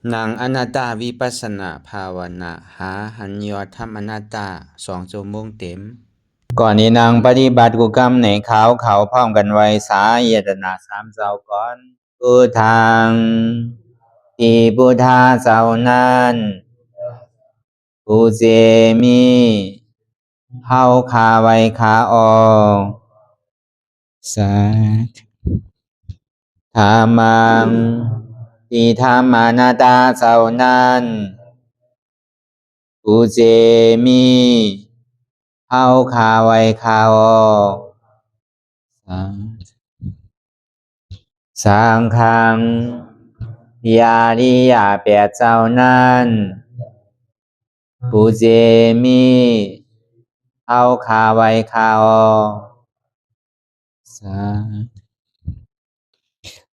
นางอนัตตาวิปัสสนาภาวนาหาหันยอดธรรมอนัตตา2 ชั่วโมงเต็มก่อนนี้นางปฏิบัติกุกรรมในเขาพร้อมกันไว้สาเยตนา3 เจ้าก่อนพุทธังที่พุทธาเจ้านั้นผู้เจมีเฮาคาไว้คาออกสาธุธรรมังที่ธรรมานาตาเจ้านั้นผู้เจมีเฮาคาไว้คาออกสังฆังยาริยาแปดเจ้านั้นผู้เจมีเฮาคาไว้คาออก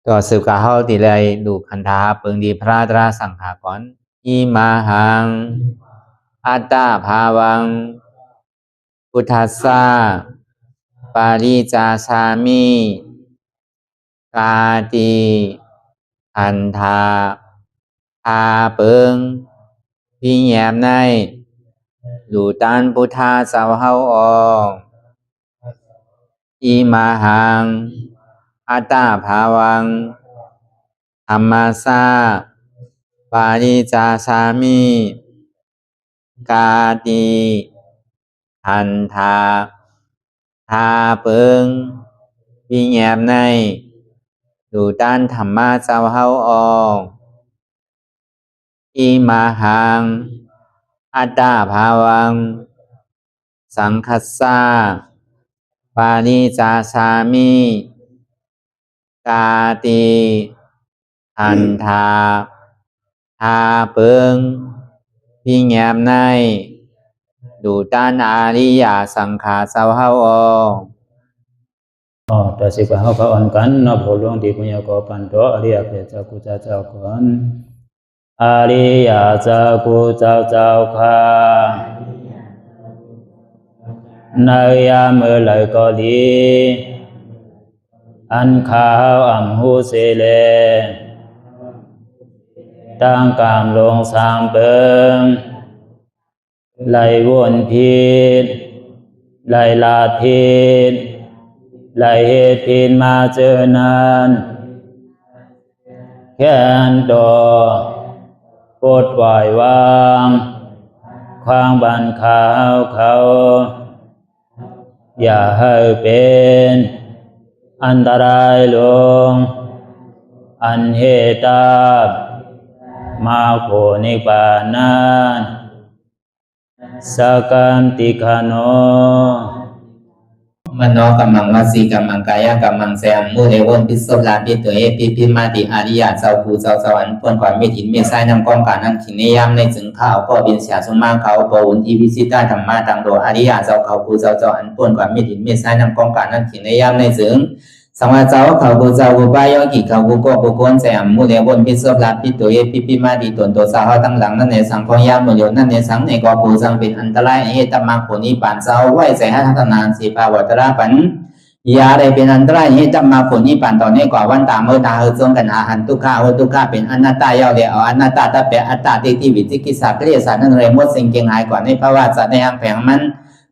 ต่อสืบกาเฮาติเลยดูคันธาเปิงดีพระตราสังขากรอิมาหังอัตตาภาวังพุทธัสสะปาริจาชามิกาติอันธาพาเปิงพี่แยมในดูตันพุทธาเจ้าเฮาออกอิมาหังอัตตาภาวังธรรมัสสะปาริจาชามิกาติอันธาพาเปิงพี่แยมในดูตันธรรมะเจ้าเฮาออกอิมาหังอัตตาภาวังสังคัสสะปาริจาชามิกาติอันธาพาเปิงพี่แยมในดูตันอาริยสังขารเจ้าเฮาออกต่อสิกว่าเฮาก็อ่อนกันเนาะผู้หลวงที่ปุญญาก็ปันโตอริยเจ้ากุเจ้าก่อนอริยเจ้ากุเจ้าค่ะในยามเมื่อไหร่ก็ดีอันข้าวอ่ำหูเสเลตั้งกามลงสามเปิงไหลวนพิษไหลลาพิษไหลเหตุพิษมาเจอนานแค่นดอปดปล่อยวางความบันขาวเขาอย่าให้เป็นอันตรายลงอันเหตุตามาโผนิปานันสกันติคโนมโนกัมมังวสีกัมมังกายกัมมังแสมมุเรวนพิศลาปิตัวเอปิพิมาติอาริยะเจ้าภูเจ้าสวรรค์พ้นความไม่ถินไม่ใช่นำกองการนั้นขินนิยามในจึงข้าวก็บินเสียสมมาเขาปวุนทีวิสิตาธรรมะตังโดอาริยะเจ้าเขาภูเจ้าสวรรค์พ้นความไม่ถินไม่ใช่นำกองการนั้นขินนิยามในจึงสังวาเจ้าเขาภูเจ้าภูบายอกิเขาภูก็ภูโกนแสมมุเรวนพิศลาปิตัวเอปิพิมาติตนตัวสาวตั้งหลังนั่นในสังพยามโยนั่นในสังในก็ภูสังเป็นอันตรายเหตุมรรคผลนิพพานเจ้าไหวใส่ให้ทัศนานสีภาวตระปันยาได้เป็นอันตรายให้จำมาผลนิพพานตอนนี้กว่าวันตามเมื่อตาเฮจงกันอาหันทุกข้าทุกข้าเป็นอนัตตาเยาเดียวอนัตตาตาเปอัตตาที่วิจิกิสาเกลียสานั่นเลยมดสิ่งเก่งหายกว่าในภาวะสัตว์ในอังแผงมัน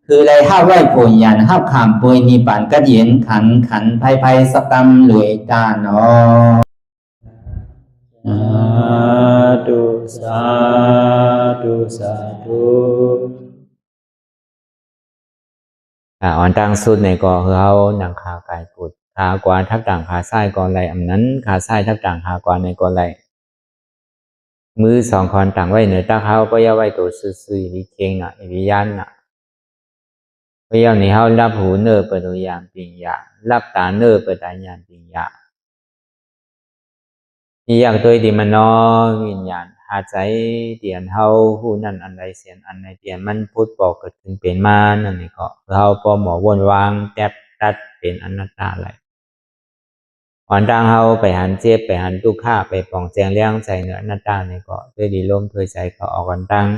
คือเลยห้าไหวผลยันห้าขามปุยนิพพานก็เย็นขันภัยสกรรมหลวยตาเนาะสาธุอ่อนตังสุดในก่อเฮาหนังขากายปุดขากวาทับต่างขาซ้ายก่อนไหลอำนั้นขาซ้ายทับต่างขากวาในก่อนไหลมือ2 คนต่างไว้เหนือตาเขาก็ย่าไว้ตัวซื่อๆวิเคียงน่ะวิญญาณน่ะพยายามในเฮารับหูเนอเปิดตัวยามปิงยารับตาเนอเปิดตาญาณปิงยานี่อย่างตัวที่มันนอวิญญาณหาใจเตียนเฮาหูนั่นอันใดเสียนอันใดเตียนมันพูดบอกเกิดขึ้นเป็นมานั่นนี่ก็เฮาพอหมอวนวางแทบตัดเป็นอนัตตาไหลอ่อนดังเฮาไปหันเจ็บไปหันทุกข์ไปป่องแจงเลี้ยงใจเหนืออนัตตานี่ก็เคยดีลมเคยใจเขาออกกันตั้ง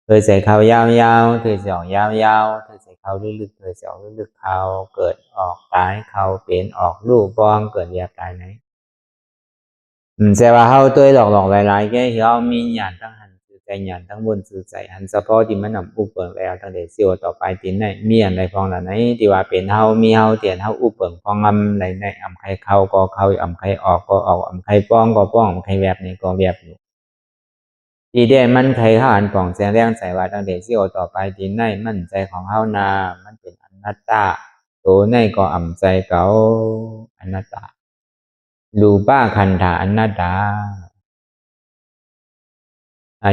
เคยใจเขายาวๆเคยใจออกยาวๆเคยใจเขาลึกๆเคยใจออกลึกๆเขาเกิดออกตายเขาเป็นออกรูปบ้องเกิดแยกตายไหน แต่ว่าเฮาตัวหลอกๆหลายๆแกเฮามีญาณทั้งหันสื่อใจญาณทั้งบนสื่อใจหันเฉพาะที่มันนำอุปเปิงแล้วตั้งแต่สิวต่อไปที่ไหนมีอันใดพองละไหนที่ว่าเป็นเฮามีเฮาเตียนเฮาอุปเปิงพองอำไหนในอำใครเข้าก็เข้าอำใครออกก็ออกอำใครป้องก็ป้องอำใครแวบนี่ก็แวบอยู่ที่ได้มันใครเฮาอันป่องแสงแรงใส่ว่าตั้งแต่สิวต่อไปที่ไหนมันใจของเฮานามันเป็นอนัตตาตัวในก็อำใจเก่าอนัตตารูปะขันธาอนัตตา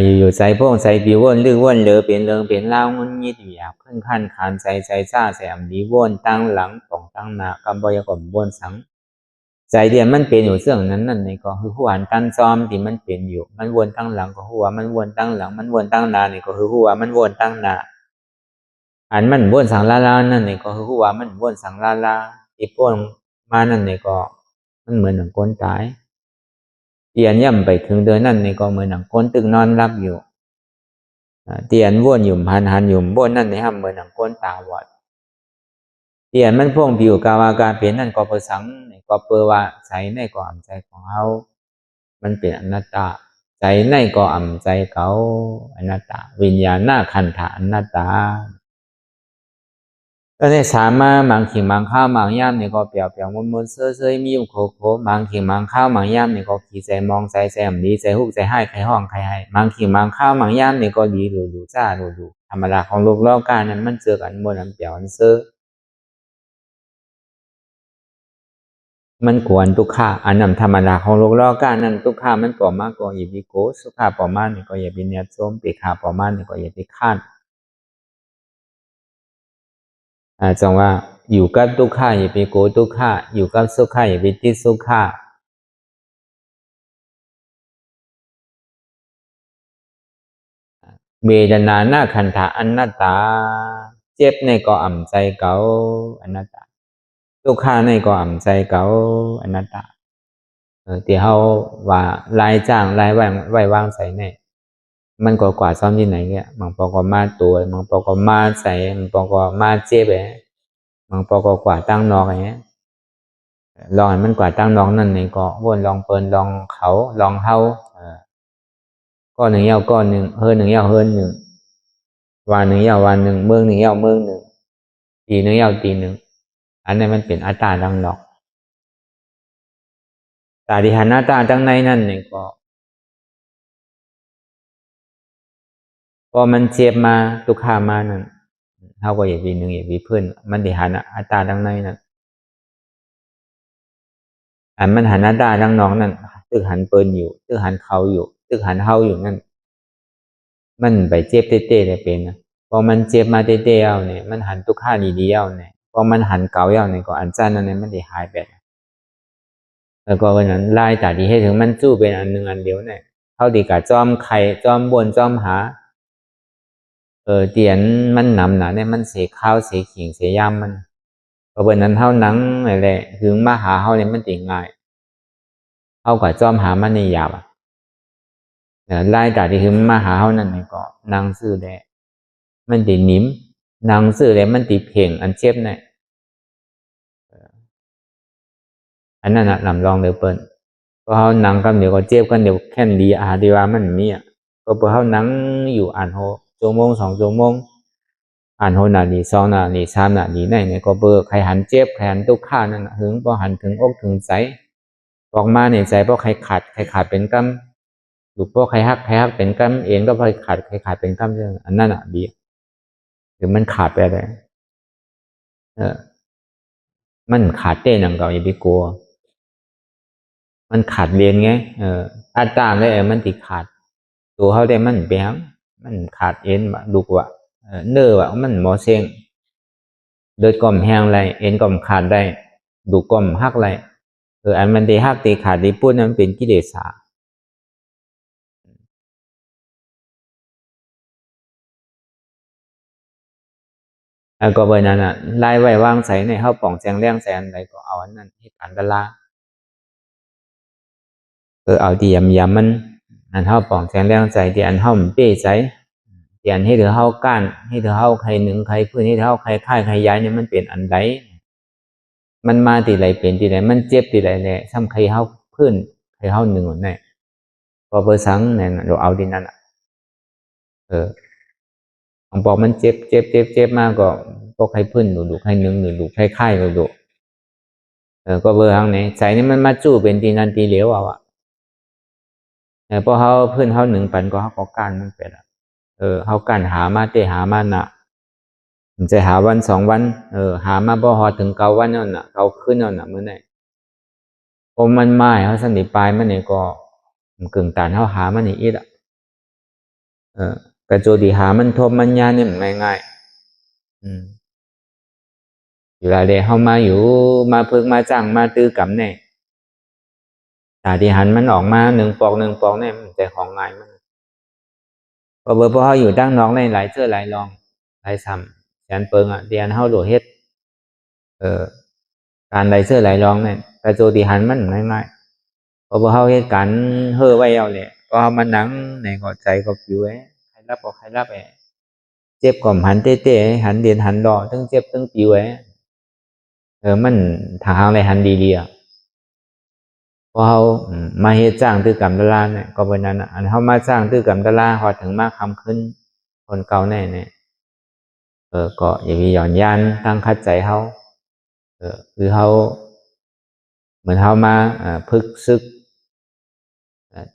อยู่ใส่พวกใส่ปีวนลือวนเหลือเปลี่ยนเรืองเปลี่ยนเล่างุนยิดหยาบขึ้นขั้นขานใส่ซ่าใส่อำดีวนตั้งหลังป่องตั้งหน้ากำบอยกบวนสังใจเดียมันเป็นอยู่เสื่องนั้นนั่นนี่ก็คือหัวอันตั้งซ้อมที่มันเป็นอยู่มันวนตั้งหลังก็หัวมันวนตั้งหลังมันวนตั้งหน้านี่ก็คือหัวมันวนตั้งหน้าอันมันวนสังลาลานั่นนี่ก็คือหัวมันวนสังลาลาอีป้วนมานั่นนี่ก็มันเหมือนหนังก้นตายเตียนย่ำไปถึงเดือนนั่นนี่ก็เหมือนหนังก้นตึกนอนรับอยู่เตียนวนอยู่หันอยู่บนนั่นนี่ฮะเหมือนหนังก้นตาบอดเตียนมันพ่วงผิวกาวาการเปลี่ยนนั่นก็เปอสังนี่ก็เปอว่าใจในก็อ่ำใจของเฮามันเป็นอนัตตาใจในก็อ่ำใจเขาอนัตตาวิญญาณหน้าขันธาอนัตตาก็ในสามารถมังขิงมังข้าวมังย่ามนี่ก็เปลี่ยวมนเซ่อมีอยู่โคมังขิงมังข้าวมังย่ามนี่ก็ขี่ใจมองใจแซมดีใจฮุกใจให้ใครห้องใครให้มังขิงมังข้าวมังย่ามนี่ก็ดีดูจ้าดูธรรมดาของโลกโลกานั้นมันเจอกันบนน้ำเปลี่ยวอันเซ่อมันกวนทุกข้าอันนั้นธรรมดาของโลกโลกานั้นทุกข้ามันปอมากก็อย่าไปโกสุข้าปอมานี่ก็อย่าไปเนียดส้มปีข้าปอมานี่ก็อย่าไปคาดจังว่าอยู่กับทุกข้าอย่าไปโกทุกข้าอยู่กับสุข้าอย่าไปติดสุข้าเวทนาหน้าขันธาอนัตตาเจ็บในก็อ่ำใจเก่าอนัตตาทุกข้าในก็อ่ำใจเก่าอนัตตาที่เขาว่ารายจ้างรายไว้วางใส่ในมันก็กว่าซ้อมที่ไหนเนี่ยบางปอก็มาตัวบางปอก็มาใส่บางปอก็มาเจ็บบางปอก็กว่าตั้งนอกอย่างเงี้ยลองให้มันกว่าตั้งนอกนั่นนี่ก็วนลองเปิลลองเขาลองเฮาก็หนึ่งเย้าก็หนึ่งเฮิร์นหนึ่งเย้าเฮิร์นหนึ่งวันหนึ่งเย้าวันหนึ่งเมืองหนึ่งเย้าเมืองหนึ่งตีหนึ่งเย้าตีหนึ่งอันนี้มันเป็นอัตตาดังดอกตาดิหันอัตตาดังในนั่นนี่ก็พอมันเจ็บมาทุกขามานั่นเท่ากับอย่าวีหนึ่งอย่าวีเพื่อนมันดิหันอัตตาดังในนั่นอันมันหันอัตตาดังน้องนั่นตึกหันเปิลอยู่ตึกหันเขาอยู่ตึกหันเฮาอยู่นั่นมันไปเจ็บเต้ๆได้เป็นนะพอมันเจ็บมาเต้ๆเอาเนี่ยมันหันทุกข้าดีๆเอาเนี่ยพอมันหันเก่าเอาเนี่ยก็อันจ้านั่นเนี่ยมันได้หายไปแล้วก็วันนั้นไล่จากที่ให้ถึงมันจู้เป็นอันหนึ่งอันเดียวเนี่ยเท่าดีกับจอมไข่จอมบนจอมหาเตียนมันนำหนาเนี่ยมันเสียข้าวเสียขิงเสียยำมันเพราะวันนั้นเท่านังอะไรถึงมาหาเขาเนี่ยมันติดง่ายเท่ากับจอมหามันในหยาบไล่จากที่ถึงมาหาเขานั่นก็นางซื่อแดมันติดนิ่มนางซื่อแดมันติดเพ่งอันเจ็บเนี่ยอันนั้นลำลองเดี๋ยวเปิ้ลเพราะเขานังกันเดี๋ยวก็เจ็บกันเดี๋ยวแค่นดีดีว่ามันมีก็เพราะเขานังอยู่อ่านโหชั่วโมง2 ชั่วโมงอ่านโหนาดี2 นาดี3 นาดีในเนี่ยก็เบอร์ใครหันเจ็บใครหันทุกข้านั่นหึงพอหันถึงอกถึงใจออกมาเนี่ยใจเพราะใครขาดเป็นกำหรือเพราะใครฮักเป็นกำเองก็เพราะใครขาดเป็นกำเรื่องอันนั้นดีหรือมันขาดไปอะไรมันขาดเต้นอย่างเก่าอย่าไปกลัวมันขาดเรียนไงอัตตาเลยมันติดขาดตัวเขาได้มันเปียงมันขาดเอ็นว่าดูว่าเนื้อว่ามันหมอเสียงเดือดก่อมแห้งไรเอ็นก่อมขาดได้ดูก่อมหักไรอันมันตีหักตีขาดตีพูดนั้นเป็นกิเลสก็เบอร์นั้นไล่ไว้วางใส่ในเข้าป่องแจงเลี้ยงแสนอะไรก็เอาอันนั้นให้การตลาเอาที่ยำมันอันเข้าป่องแจงเลี้ยงใส่ที่อันเข้ามันเป้ใส่ที่อันให้เธอเข้าก้านให้เธอเข้าใครหนึ่งใครพื้นให้เธอเข้าใครค่ายใครย้ายเนี่ยมันเป็นอันใดมันมาตีไรเป็นตีไรมันเจ็บตีไรเนี่ยซ้ำใครเข้าพื้น ให้เฮาหนึ่งแน่พอเบอร์สังเนี่ยเราเอาดินนั่นของบอกมันเจ็บมากก็พวกให้พื้นดูให้หนึ่งดูให้ไข่ดูก็เบอร์ทางไหนใจนี่มันมาจู้เป็นตีนันตีเหลวเอาพอเฮาพื้นเฮาหนึ่งปันก็เฮาก็การมันเป็นเฮาการหามาเตหามาน่ะมันจะหาวัน2 วันหามาบ่ฮอดถึง9 วันนั่นน่ะเก่าขึ้นนั่นน่ะมื้อไหนพอมันมาเฮาสนิทปลายมันนี่ก็กึ่งตานเฮาหามันนี่อีกกระโจดีหามันทบมันยานี่มันง่ายอยู่ละเดเฮามาอยู่มาพึกมาจ้างมาตื้อกำแน่ตาที่หันมันออกมา1 ปอกเนี่ยมันใจของง่ายมันพอเฮาอยู่ตั้งน้องในหลายเทื่อหลายรองหลายซ้ำแสนเปิงเดียนเฮาโดเฮ็ดการหลายเทื่อหลายรองเนี่ยกระโจดีหันมันง่ายพอเฮาเฮ็ดกันเฮ้อไว้เอาเลยพอมานั่งในก็ใจก็ผิวใครรับบ่ใครรับเจ็บก่อมหันเต้ๆหันเดียนหันดอทั้งเจ็บทั้งผิวมันทางอะไรหันดีๆพอเฮามาเฮ็ดจ้างตื้อกำตะลาเนี่ยก็เป็นนั้นอันเฮามาจ้างตื้อกำตะลาฮอดถึงมาคำขึ้นคนเก่าแน่เนี่ยก็อย่ามีหย่อนยานตั้งคัดใจเฮาคือเฮาเหมือนเฮามาพึกซึก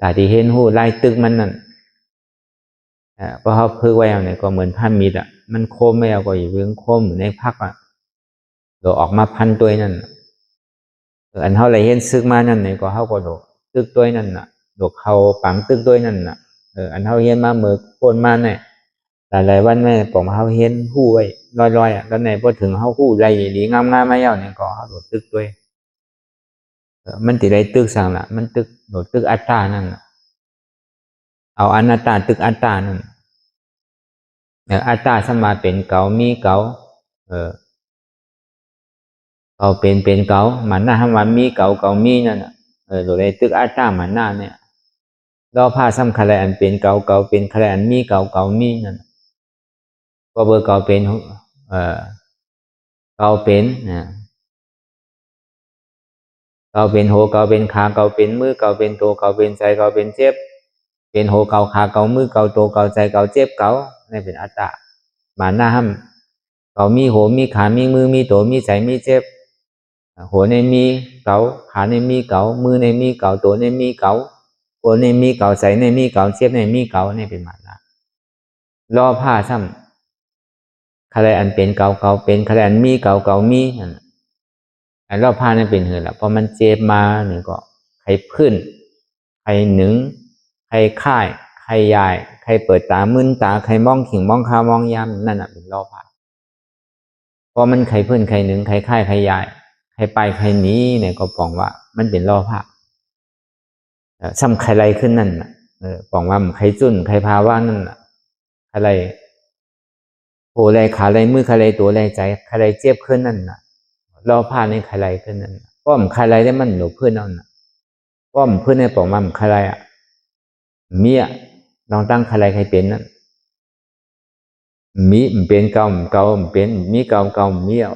ตาที่เห็นหู้ไล่ตึกมันนั่นพอเฮาพึกไว้เอาเนี่ยก็เหมือนผ้ามีดมันโคมไม่เอาก็อย่าเพิ่งโคมในพักโดออกมาพันตัวนั่นอันเฮาไหลเห็นซึกมานั่นเนี่ยก็เฮาก็โดตึกตัวนั่นน่ะโดเขาปังตึกตัวนั่นน่ะอันเฮาเห็นมาเมื่อโคนมาเนี่ยหลายวันแม่ผมเฮาเห็นหู้ไว้ลอยๆแล้วไหนพอถึงเฮาหู้ไรดีงามๆมาแล้วเนี่ยก็เฮาโดตึกตัวมันติได้ตึกสั่งละมันตึกโดตึกอัตตานั่นเอาอนัตตาตึกอัตตานั่นอัตตาสมาเป็นเก่ามีเก่าเก่าเป็นเก่ามันน่าทำวันมีเก่ามีนั่นโดยได้ตึกอัตตามันน่าเนี่ยเราพาซ้ำคะแนนเป็นเก่าเป็นคะแนนมีเก่ามีนั่นก็เบอร์เก่าเป็นเก่าเป็นเก่าเป็นโหเก่าเป็นขาเก่าเป็นมือเก่าเป็นตัวเก่าเป็นใจเก่าเป็นเจ็บเป็นโหเก่าขาเก่ามือเก่าตัวเก่าใจเก่าเจ็บเก่านี่เป็นอัตตามาหน้าห้ำเก่ามีโหมีขามีมือมีตัวมีใจมีเจ็บโหในมีเก่าขาในมีเก่ามือในมีเก่าตัวในมีเก่าโหในมีเก่าใจในมีเก่าเจ็บในมีเก่านี่เป็นมาหน้ารอผ้าซ้ำคะแนนอันเป็นเก่าเป็นคะแนนมีเก่ามีอันรอบผ้านั่นเป็นเหตุละเพราะมันเจ็บมาหนึ่งก็ใครพื้นใครหนึ่งใครค่ายใครยายใครเปิดตามึนตาใครมองขิงมองขามองยามนั่นน่ะเป็นรอบผ้าเพราะมันใครพื้นใครหนึ่งใครค่ายใครยายใครไปใครหนีเนี่ยก็ปองว่ามันเป็นรอบผ้าซ้ำใครไรขึ้นนั่นน่ะปองว่าใครจุ่นใครพาว่านั่นน่ะใครไรโหไรขาไรมือใครไรตัวไรใจใครไรเจ็บขึ้นนั่นน่ะรอผ้าในใครไรขึ้นนั่นป้อมใครไรได้มันหนูเพื่อนเอาน่ะป้อมเพื่อนในปองมันใครไรเมียลองตั้งใครไรใครเป็นนั่นมีมันเป็นเก่ามันเป็นมีเก่าเมีย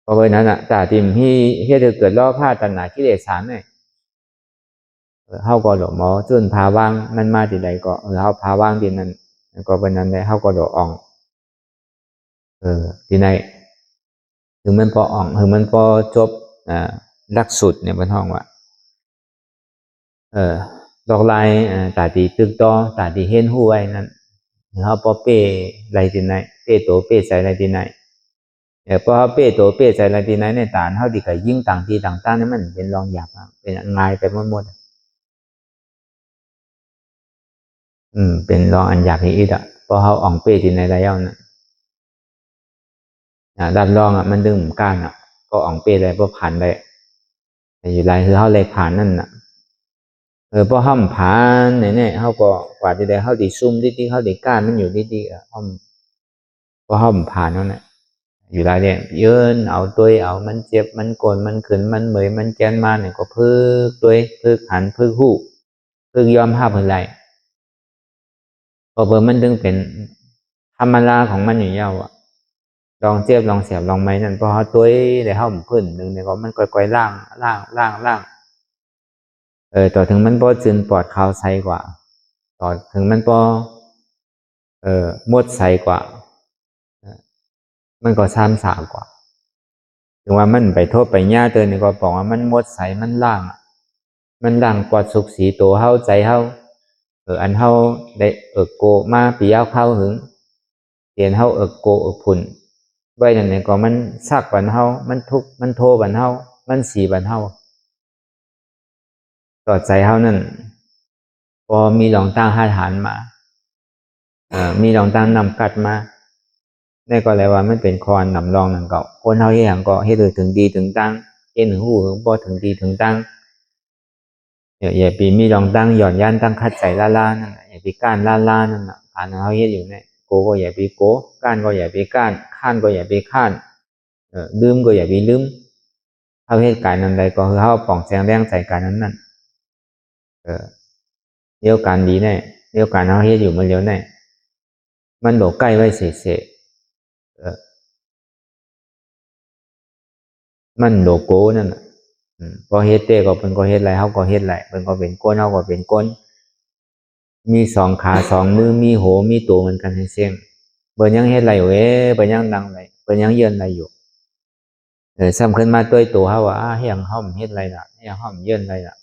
เพราะฉะนั้นตาติมที่เฮ็ดเกิดรอผ้าตัณหากิเลส3เนี่ยเฮาก็ดอกหมอจนพาว่างมันมาที่ใดก็เฮาพาว่างที่นั่นก็เป็นนั้นได้เฮาก็ดอกอ่องที่ไหนถึงมันพออ่องถึงมันพอจบหลักสูตรเนี่ยมันห้องว่าดอกลายตาตีตึกต่อตาตีเห็นหู้ไว้นั่นเฮาพอเป้ไรที่ไหนเป้โตเป้ใจไรที่ไหนพอเฮาเป้โตเป้ใจไรที่ไหนในตาเฮาดีก็ยิ่งต่างที่ต่างๆนี่มันเป็นรองหยาบเป็นง่ายไปหมดเป็นรองอันหยาบอีกพอเฮาอ่องเป้ที่ไหนแล้วน่ะรับรองมันดึงก้านก็อ่องเป้ได้พอผ่านได้อยู่ไรคือเฮาเลยผ่านนั่นน่ะพอห้ามผ่านเนี่ยเฮาก็กว่าที่ได้เฮาดีซุ่มดีๆเฮาดีก้านมันอยู่ดีๆพอห้ามผ่านนั่นแหละอยู่ไรเนี่ยเยินเอาตัวเอามันเจ็บมันโกนมันขึ้นมันเหมยมันแกนมาเนี่ยก็พึกตัวพึกหันพึกหู้พึกยอมภาพอะไรพอมันดึงเป็นธรรมดาของมันอยู่ยาว ลองเจ็บลองเสียบลองไหมนั่นพอเขาตัวได้เข้าพื้นหนึ่งเนี่ยก็มันค่อยๆล่างต่อถึงมันพอจืนปอดขาวใสกว่าต่อถึงมันพอมดใสกว่ามันก็ซ้ำสากว่าถึงว่ามันไปโทษไปย่าเตือนนี่ก็บอกว่ามันมดใสมันล่างปอดสุกสีตัวเฮาใจเฮาอันเฮาได้โกมาปีเอาเข้าหึงเตียนเฮาโกผุ่นไว้นั่นนี่ก็มันซักบันเฮามันทุกมันโทบันเฮามันสีบันเฮาต่อใจเฮานั่นพอมีหลองตั้งห้าฐานมามีหลองตั้งนำกัดมาได้ก็เลยว่ามันเป็นคอนนำรองนั่นก็คนเฮาอย่างก็ให้ถึงดีถึงตั้งเห็นหูถึงพอถึงดีถึงตั้งอย่าปีมีหลองตั้งหย่อนย่านตั้งคัดใจล่านั่นอย่าปีก้านล่านั่นน่ะผ่านเฮาเฮ็ดอยู่เนี่ยโกก็อย่าปีโกก้านก็อย่าปีก้านข้านก็อย่าปีข้านลืมก็อย่าปีลืมเฮาเฮ็ดการนั้นใดก็คือเฮาป่องแสงแรงใจการนั้นนั่นเดียวกันดีแน่เดียวกันเฮาเฮ็ดอยู่มันเร็วแน่มันโดใกล้ไว้เสะมันโดโกนั่นน่ะพอเฮ็ดเต้ก็เป็นก็เฮ็ดไรเฮาก็เฮ็ดไรเป็นก็เป็นก้นเฮาก็เป็นก้นมีสองขาสองมือมีโหมีตัวเหมือนกันให้เสียงเบิ่ยังเฮ็ดไรเว้เบิ่ยังดังไรเบิ่ยังเยินไรอยู่สำคัญมาตัวเฮาว่าเฮียงเฮาเฮ็ดไรล่ะเฮียงเฮาเยินไรล่ะ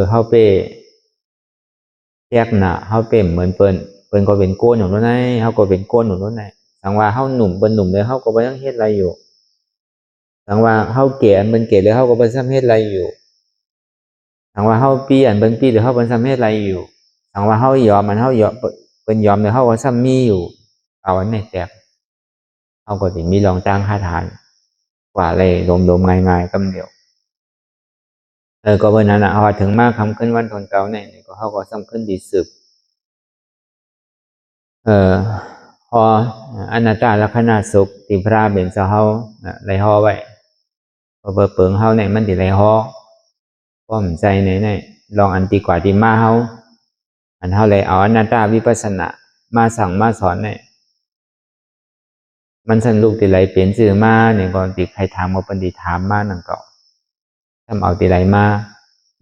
เฮาไปแยกหน้าเฮาเป็นเหมือนเปิ้นก็เป็นโกนอยู่นั่นไงเฮาก็เป็นโกนอยู่นั่นไงสังว่าเฮาหนุ่มเปิ้นหนุ่มเลยเฮาก็บ่ยังเฮ็ดไรอยู่สังว่าเฮาเก๋อันเปิ้นเก๋เลยเฮาก็บ่ซ้ำเฮ็ดไรอยู่สังว่าเฮาปีอันเปิ้นปีเลยเฮาบ่ซ้ำเฮ็ดไรอยู่สังว่าเฮายอมมันเฮายอมเปิ้นยอมเลยเฮาก็ซ้ำมีอยู่เอาอันนี้แตกเฮาก็สิมีรองจ้างค่าฐานกว่าเลยดมๆง่ายๆกำเดียวก็เบิ่นนั้นน่ะเฮาถึงมาคำขึ้นวันทนเก่าเนี่ยก็เฮาก็ซ้ำขึ้นดีสืบพออนัตตลักษณะสุขที่พระเบญจเฮาไล่ฮอไว้พอเปิงเฮาเนี่ยมันสิไล่ฮอป้อมใจเนี่ยลองอันตีกว่าที่มาเฮาอันเฮาเลยเอาอนัตตวิปัสสนามาสั่งมาสอนเนี่ยมันสนุกที่ไหลเปลี่ยนชื่อมาเนี่ยก็ติใครถามมาปฏิถามมานั่นก็ทำเอาที่ไหลมา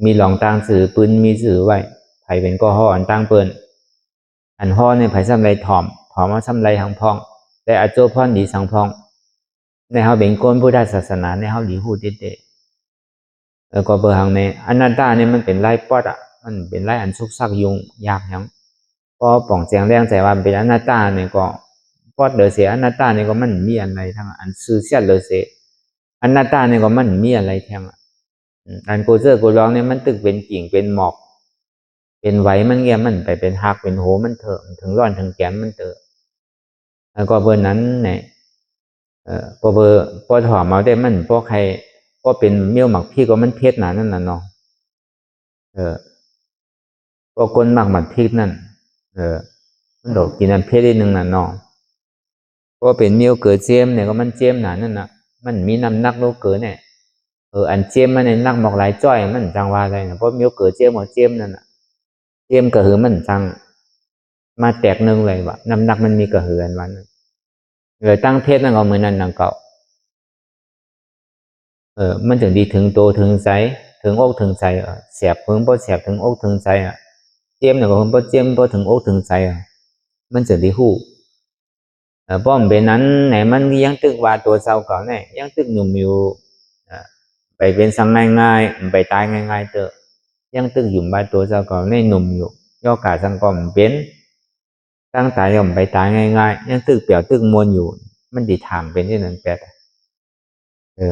มีหลองตั้งสื่อปืนมีสื่อไว้ไผเป็นก็ห่ออันตั้งเปิ้นอันห่อเนี่ยไผซ้ำไรถอมมาซ้ำไรทางพองแต่อาโจพ่อนดีสังพองในเฮาเป็นก้นพุทธศาสนาในเฮาดีฮู้เด็ดแล้วก็เบอร์ทางในอนัตตาเนี่ยมันเป็นไล่ปอดมันเป็นไล่อันซุกซักยุงยากหยังพอป่องแจงแรงใจว่าเป็นอนัตตาเนี่ยก็ปอดเดอเสียอนัตตาเนี่ยก็มันมีอะไรทั้งอันซื่อเสียดเลยเสียอนัตตาเนี่ยก็มันมีอะไรแทงอันโกเจอโกร้องเนี่ยมันตึกเป็นกิ่งเป็นหมอกเป็นไหวมันเงี้ยมันไปเป็นหักเป็นโหมันเถอะถึงร้อนถึงแก้มมันเถอะแล้วก็เบอร์นั้นเนี่ยพอเบอร์พอถอมเอาได้มันพอใครพอเป็นเมี่ยวหมักพี่ก็มันเพชรหนานั่นน่ะเนาะพอคนหมักพริกนั่นมันโดดกินอันเพชรได้หนึ่งน่ะเนาะพอเป็นเมี่ยวเกิดเจียมเนี่ยก็มันเจียมหนานั่นน่ะมันมีน้ำหนักโลเกิดเนี่ยอันเจียมมันในนักหมอกหลายจ้อยมันจังว่าอะไรนะเพราะเมี่ยวเกิดเจียมหมดเจียมนั่นน่ะเจียมกระหือมันจังมาแตกหนึ่งเลยว่ะน้ำหนักมันมีกระหืออันวันเลยตั้งเพชรนั่นก็เหมือนนั่นนั่งเก่ามันถึงดีถึงโตถึงใจถึงอกถึงใจเสียบถึงพอเสียบถึงอกถึงใจเจียมเนี่ยก็พอเจียมพอถึงอกถึงใจมันจะดีหู้เพราะมันเป็นนั้นไหนมันยังตึกว่าตัวเศร้าเก่าเนี่ยยังตึกหนุ่มอยู่ไปเป็นสังง่ายๆไปตายง่ายๆเตอะยังตึกอยู่บ้านตัวเศร้าเก่าเนี่ยหนุ่มอยู่ย่อกาสังกอมเป็นตั้งตายย่อมไปตายง่ายๆยังตึกเปี่ยวตึกมวลอยู่มันดีทางเป็นที่นั่นแปด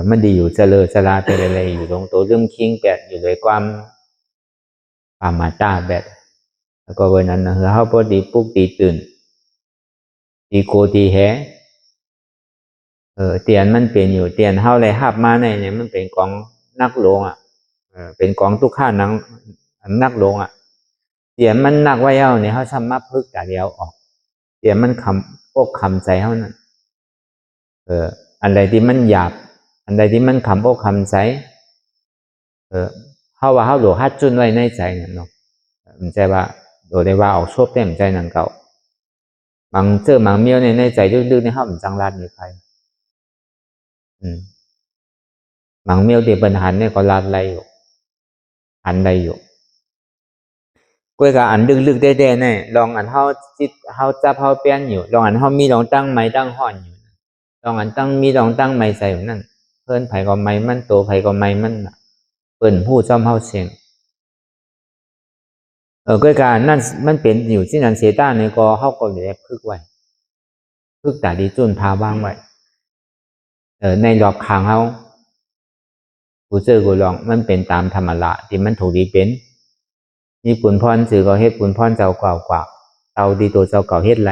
มันดีอยู่เจริญสลาเป็นอะไรอยู่ตรงตัวเรื่องคิงแปดอยู่ด้วยความมาตาแปดแล้วก็วันนั้นนะเขาพอดีปุ๊กตีตื่นตีโกตีแหเตียนมันเป็นอยู่เตียนเฮาเลยหับมาเนี่ยมันเป็นกองนักโลงเป็นกองทุกข้านักโลงเตียนมันนักไว้เฮาเนี่ยเขาทำมาพึกแต่เดียวออกเตียนมันคำใจเฮานั่นอันใดที่มันหยาบอันใดที่มันคำคำใจเฮาว่าเฮาโดฮัดจุนไว้ในใจนั่นเนาะมันใจว่าโดได้ว่าออกชอบเต็มใจนั่นเก่า บางเจอบางเมียวในใจลึกๆในห้องจังรัดมีใครบางเมียวที่เป็นหันเนี่ยก็รัดอะไรอยู่หันใดอยู่กล้วยกับอันลึกๆได้ๆเนี่ยลองอันเฮาจิตเฮาจับเฮาเปลี่ยนอยู่ลองอันเฮามีลองตั้งไม้ตั้งห่อนอยู่ลองอันตั้งมีลองตั้งไม้ใส่อยู่นั่นเพิ่นไผก็ไม้มันโตไผก็ไม้มันเปิ้นฮู้ซ่อมเฮาเสียงกล้วยกับนั่นมันเป็นอยู่ที่นั่นเสต้าในก็เฮาก็เลยพึกไว้พึกตาดีจุนพาวางไว้ในรอบข้างเฮาผู้ซื่อผู้ลองมันเป็นตามธรรมละที่มันถูกดีเป็นมีปุนพรสื่อก็เฮ็ดปุนพรเจ้าเก่ากว่าเตาดีตัวเจ้าเก่าเฮ็ดไร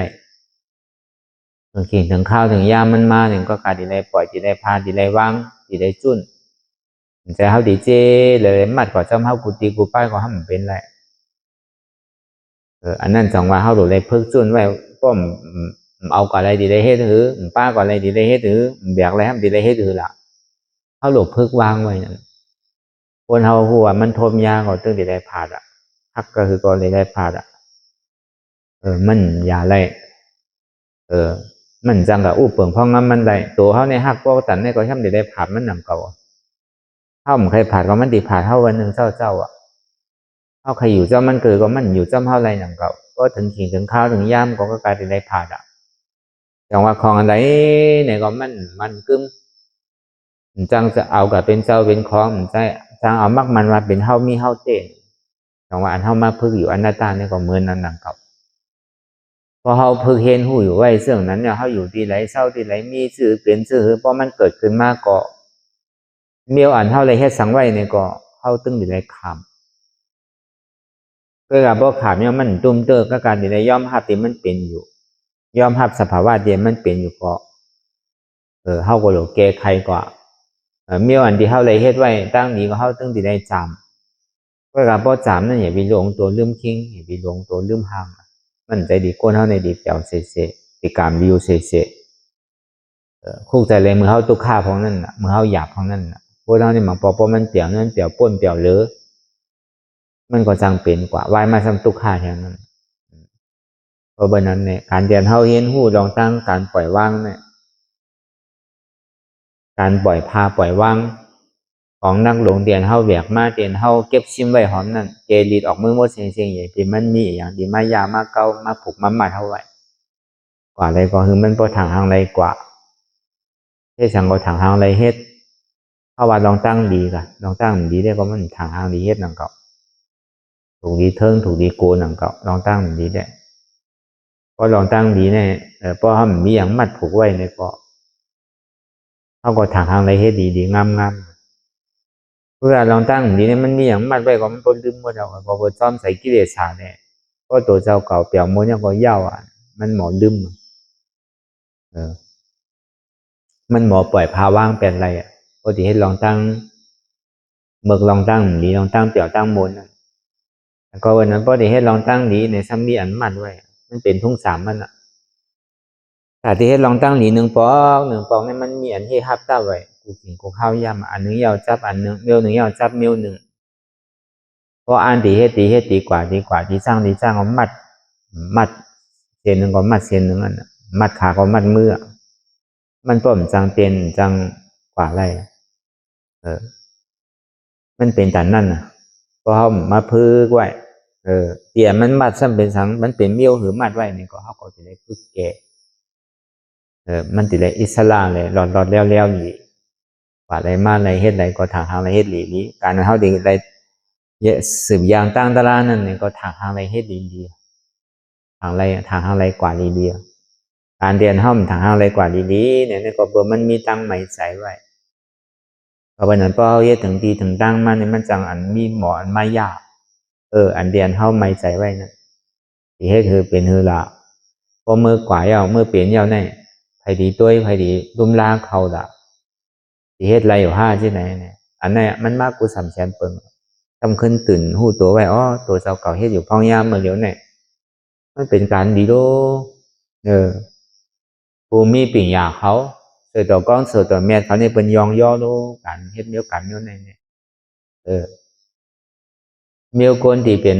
ถึงขิงถึงข้าวถึงยามมันมาถึงก็การดีไรปล่อยดีไรพาดีไรวางดีไรจุนใจเฮาดีเจเลยมัดก็จำเฮากูตีกูป้ายก็ให้มันเป็นไรอันนั้นจังว่าเฮาหลุดไรเพิกจุนไว้ป้อมเอาก่อนอะไรดีไรเฮ็ดหรือป้าก่อนอะไรดีไรเฮ็ดหรือแบกอะไรให้ดีไรเฮ็ดหรือล่ะเฮาหลุดเพิกวางไว้นั่นคนเฮาหัวมันทมยาก็ตึงดีไรผาดฮักก็คือก็เลยได้ผาดมันอย่าไรมันจังกับอู้เปิงพ่องมันไรตัวเขาในฮักพวกตันในก็ช่ำได้ผาดมันนำเก่าเขาไม่เคยผาดก็มันดีผาดเท่าวันหนึ่งเจ้าเขาใครอยู่เจ้ามันเกิดก็มันอยู่เจ้าเท่าไรนำเก่าก็ถึงขิงถึงข้าวถึงย่ามก็กลายเป็นได้ผาดอย่างว่าของอะไรเนี่ยก็มันกึ้มจังจะเอากับเป็นเจ้าเป็นของใช่จังเอามักมันมาเป็นเท่ามีเท่าเต้นอย่างว่าอันเท่ามาพึกอยู่อันนาตาเนี่ยก็เหมือนนั่นนำเก่าพอเขาพึกเห็นหูอยู่ไว้เสื่องนั้นเนี่ยเขาอยู่ที่ไหนเศร้าที่ไหนมีชื่อเปลี่ยนชื่อเพราะมันเกิดขึ้นมากก็เมียวอันเท่าไรเฮ็ดสังไว้เนี่ยก็เข้าตึงอยู่ในขามเพื่อกับพวกขามเนี่ยมันตุ้มเตอก็การอยู่ในย่อมหับที่มันเป็นอยู่ย่อมหับสภาวะเดียมันเป็นอยู่ก็เข้าก็หลงแก้ใครกว่าเมียวอันที่เข้าไรเฮ็ดไว้ตั้งนี้ก็เข้าตึงอยู่ในจำเพื่อกับพวกจำนั่นอย่าไปหลงตัวลืมคิงอย่าไปหลงตัวลืมห่างมันใจดีก้นเท่าในดีเปียวเสะติกามวิวเสะคู่ใจเลยมือเขาตุกข้าของนั่นมือเขาหยาบของนั่นพวกเราเนี่ยมันพอมันเปียวนั่นเปียวป้นเปียวเลือมันก็จังเป็นกว่าวายมาซ้ำตุกข้าแทนนั้นเพราะฉะนั้นเนี่ยการเรียนเขาเห็นหูลองตั้งการปล่อยว่างเนี่ยการปล่อยพาปล่อยว่างของนักหลงเรียนเขาแหวกมาเรียนเขาเก็บชิมไว้หอมนั่นเจรีดออกมือมดเสียงใหญ่ที่มันมีอย่างดีมายามาเกามาผูกมาเท่าไหร่กว่าอะไรก็คือมันพอทางอะไรกว่าเฮ็ดสั่งก็ทางอะไรเฮ็ดเพราะว่าลองตั้งดีกันลองตั้งดีได้ก็มันทางดีเฮ็ดนั่งเก่าถูกดีเทิงถูกดีโกนั่งเก่าลองตั้งดีได้เพราะลองตั้งดีเนี่ยเพราะเขามีอย่างมัดผูกไว้ในก็เขาก็ทางอะไรเฮ็ดดีงามเพื่อลองตั้งดีเนี่ยมันมีอย่างมัดไว้ก็มันต้นลืมหมดแล้วพอซ้อมใส่กิเลสาเนี่ยก็ตัวเจ้าเก่าเปี่ยวม้วนเนี่ยก็ยาวมันหมอลืมมันหมอปล่อยพาว่างเป็นอะไรปกติให้ลองตั้งเบิกลองตั้งดีลองตั้งเปี่ยวตั้งมนแล้วก็วันนั้นปกติให้ลองตั้งดีในซ้ำมีอันมันไว้มันเป็นทุ่งสามมันแต่ที่ให้ลองตั้งดีหนึ่งปองเนี่ยมันมีอันที่ฮับเต้าไว้กูกินกูข้าวยำอันนึงยาวจับอันนึงเมียวหนึ่งยาวจับเมียวหนึ่งเพราะอันดีให้ดีกว่าที่สร้างเอามัดเส้นหนึ่งก็มัดเส้นหนึ่งอันมัดขาก็มัดมือมันป้อมจังเป็นจังกว่าไรมันเป็นแต่นั่นก็เขามาพึกไว้เตี่ยมันมัดซ้ำเป็นสังมันเป็นเมี่ยวหรือมัดไว้นี่ก็เขาก็จะได้พึกแก่มันจะได้อิสระเลยหลอดแล้วนี่กว่าไรมาอะไรเฮ็ดไรก็ทางอะไรเฮ็ดหลีนี้การเขาดีไรสืบยางตั้งตารางนั่นนี่ก็ทางอะไรเฮ็ดดีทางอะไรกว่าดีการเรียนห้องทางอะไรกว่าดีเนี่ยก็เบอร์มันมีตั้งใหม่ใส่ไว้เพราะวันนั้นพอเฮ็ดถึงดีถึงตั้งมาเนี่ยมันจังอันมีหมออันไม่ยากอันเรียนเฮาไม่ใส่ไว้นั่นที่เฮ็ดคือเป็นฮือละพอมือกว่าเมื่อเปลี่ยนแน่ไผดีตัวไผดีรุ่มลาเขาละที่เฮ็ดไรอยู่5ที่ไหนเนี่ยอันนั้นมันมากกู3แสนเปิงทำขึ้นตื่นหู้ตัวไว้ตัวเจ้าเก่าเฮ็ดอยู่พองยามเมื่อเดี๋ยวเนี่ยมันเป็นการดีโดผู้มีปิ่งยาเขาเสือตัวก้องเสือตัวแม่เขาเนี่ยเป็นยองย่อโลกันเฮ็ดเมียวกันเมียวในเนี่ยเมียวคนที่เป็น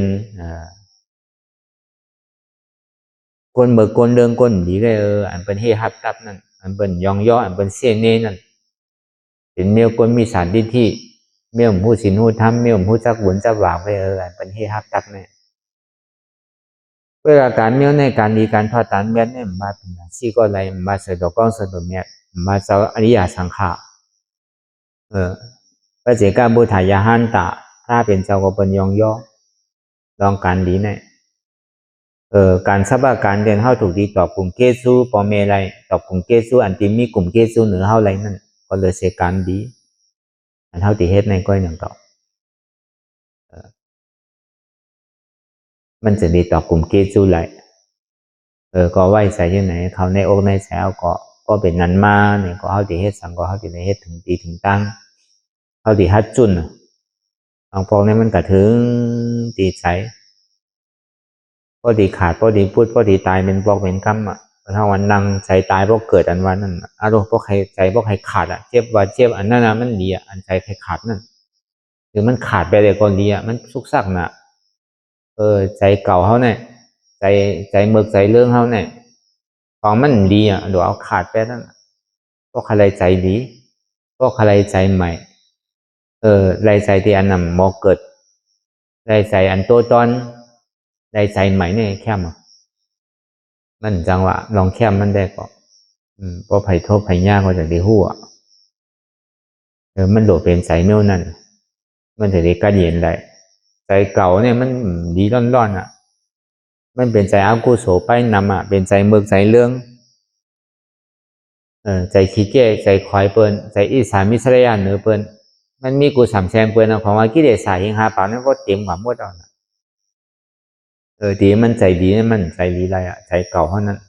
คนเบิกคนเดิงคนดีเลยอันเป็นเฮฮับตับนั่นอันเป็นยองย่ออันเป็นเสียเนนั่นเป็นเมียวคนมีสารดิที่เมียวผู้ศีลผู้ธรรมเมียวผู้จักบุญจักบาปไปอันเป็นเฮฮับตับเนี่ยเวลาการเมียวในการดีการทอดตานเมียเนี่ยมาเป็นซี่ก็ไรมาเสด็จก้องเสด็จเมียมาเจ้าอริยสังขารพระเจ้าบุตรยาหันตะถ้าเป็นเจ้าก็เป็นยองย่อลองการดีเนี่ยการสับการเดินเข้าถูกดีต่อกลุ่มเกซูปอเมไรต่อกลุ่มเกซูอันที่มีกลุ่มเกซูเหนือเข้าไรนั่นก็เลยเสียการดีอันเท่าที่เฮ็ดในก้อยหนึ่งต่อมันจะดีต่อกลุ่มเกซูไรก็ไหวใส่ที่ไหนเขาในอกในแสวก็เป็นนันมาเนี่ยก็เข้าที่เฮ็ดสังก็เข้าที่ในเฮ็ดถึงตีถึงตั้งเข้าที่ฮัดจุนบางพวกนี้มันกระถึงตีใจพอดีขาดพอดีพูดพอดีตายเป็นบอกเป็นคำถ้าวันนั่งใจตายพวกเกิดอันวันนั้นอารมณ์พวกใครใจพวกใครขาดเจ็บว่าเจ็บอันนั้นมันดีอันใจใครขาดนั่นหรือมันขาดไปเลยก่อนดีมันสุกซักใจเก่าเขาเนี่ยใจเมือกใจเรื่องเขาเนี่ยของมันดีเดี๋ยวเอาขาดไปนั่นพวกใครใจดีพวกใครใจใหม่ไรใจที่อันนั้นมอเกิดไรใจอันโตตอนได้ใจใหม่เนี่ยแค่มันจังหวะลองแค่มันได้ก็พอไผ่โทษไผ่ยากก็จะได้หัวมันโดดเป็นใจเมื่อนั้นมันจะได้กระเย็นได้ใจเก่าเนี่ยมันดีร้อนมันเป็นใจอากุโสไปนำเป็นใจเมือกใจเรื่องใจขี้เกียจใจคอยเปิ้นใจอีสานมิสระยานเหนือเปิ้นมันมีกูสามแซงเปิ้นของว่ากิเลสสายหิงหาป่านั้นก็เต็มกว่าหมดดีมันใจดีมันใจดีไรใจเก่าเท่านั้น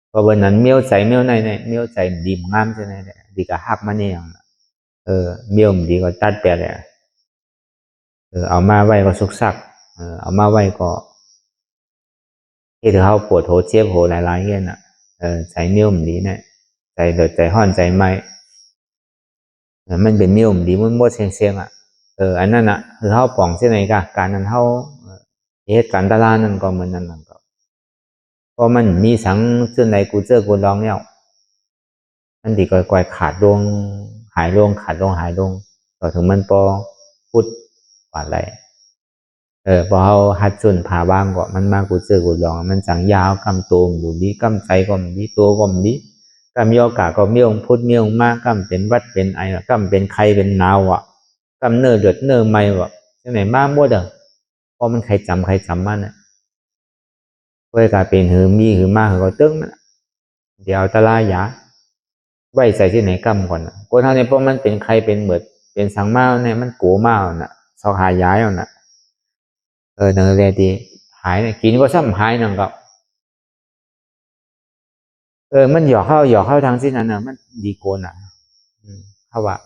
เพราะวันนั้นเมียวใจเมียวในเมียวใจดีงามใช่ไหมดีกับหักมันเนี่ยเมียวดีก็ตัดไปเลยเอามาไว้ก็สุกซักเอามาไว้ก็ที่เขาปวดหัวเจ็บหัวหลายๆเงี้ยใจเมียวดีเนี่ยใจเดือดใจห้อนใจไหมมันเป็นเมียวดีมันมดเสียงอันนั้นคือเขาป่องใช่ไหมกันการนั้นเขาเหตุการณ์ตลาดนั่นก็เหมือนนั้นก็เพราะมันมีสังเสื่อในกูเจอกูลองเนี่ยมันดีก่อยขาดลงหายลงขาดลงหายลงก็ถึงมันพอพุทธกว่าอะไรพอเขาหัดจนผ่าบ้างก็มันมากูเจอกูลองมันสังยาวกำตูมอยู่ดีกำใจก็มีตัวก็มีกำโยกาก็มีองพุทธมีองมากกำเป็นวัดเป็นไอกำเป็นใครเป็นนาวกำเนื้อเดือดเนื้อไม่ที่ไหนมากมั่วเพราะมันใครจำมันเพื่อกลายเป็นหือมีหือมากหือก็ตึ้งมันเดี๋ยวตะลายาไว้ใส่ที่ไหนกำก่อนคนเท่านี้เพราะมันเป็นใครเป็นเหมือนเป็นสังมาเนี่ยมันกูมาสอกหายย้ายนั่นเรียดีหายกินก็ซ้ำหายนั่นก็มันหยอกเข้าทางที่นั้นมันดีโกนเขาว่า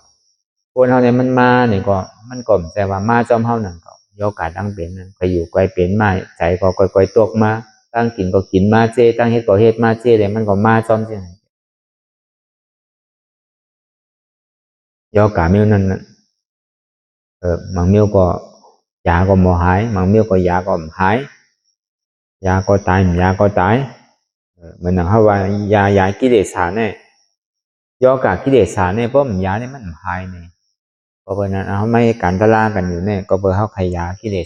คนเท่านี้มันมาเนี่ยก็มันก่อมแต่ว่ามาจอมเท่านั้นก็โอกาสตั้งเป็นไปอยู่ไกลเป็นมาใจก็ก่อยตกมาตั้งกินก็กินมาเจตั้งเฮ็ดก็เฮ็ดมาเจเลยมันก็มาจอมใช่ไหมโอกาสมิ้วนั่นบางมิ้วก็ยาก็หมอหายบางมิ้วก็ยาก็หายยาก็ตายยาก็ตายเหมือนเขาว่ายากิเลสเนี่ยโอกาสกิเลสเนี่ยเพราะมันยาเนี่ยมันหายเนี่ยเพราะนั้นเขาไม่การตะล่ากันอยู่เนี่ยก็เบอร์เขาขยากิเล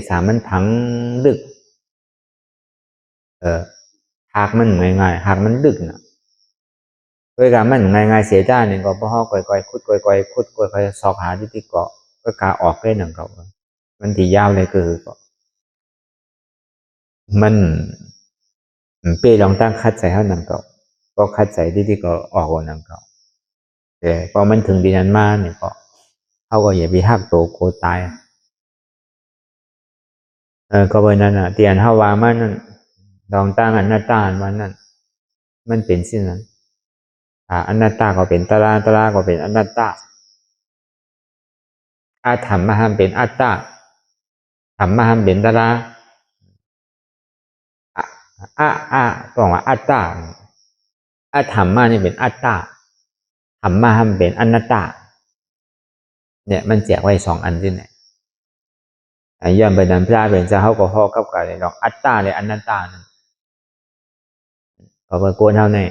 สมันพังดึกหากมันง่ายๆหากมันดึกโดยการมันง่ายๆเสียจ้าเนี่ยก็เพราะเขาก่อยคุดก่อยสอกหาที่เกาะก็กาออกได้หนึ่งเขามันที่ยาวเลยคือมันเป้ลองตั้งคัดใจเขาหนึ่งก็คัดใจที่ก็ออกหนึ่งเขาแต่พอมันถึงดินันมาเนี่ยก็เขาก็อย่าไปหักโตโกตายก็เพราะนั้นเตียนเฮาวามันนั่นลองตั้งอนัตตามันนั่นมันเป็นสิ่งนั้นอนัตตาก็เป็นตราก็เป็นอนัตตาธรรมมาห้ามเป็นอัตตาธรรมมาห้ามเป็นตราต้องว่าอัตตาธรรมมานี่เป็นอัตตาธรรมมาห้ามเป็นอนัตตาเนี่ยมันแจกไว้2 อันที่ไหน ย้อนไปนั้นพระเป็นเจ้าเขาก็ฮอกับกันเลยดอกอัตตาเลยอนัตตานั่นพอไปโกนเท่านี้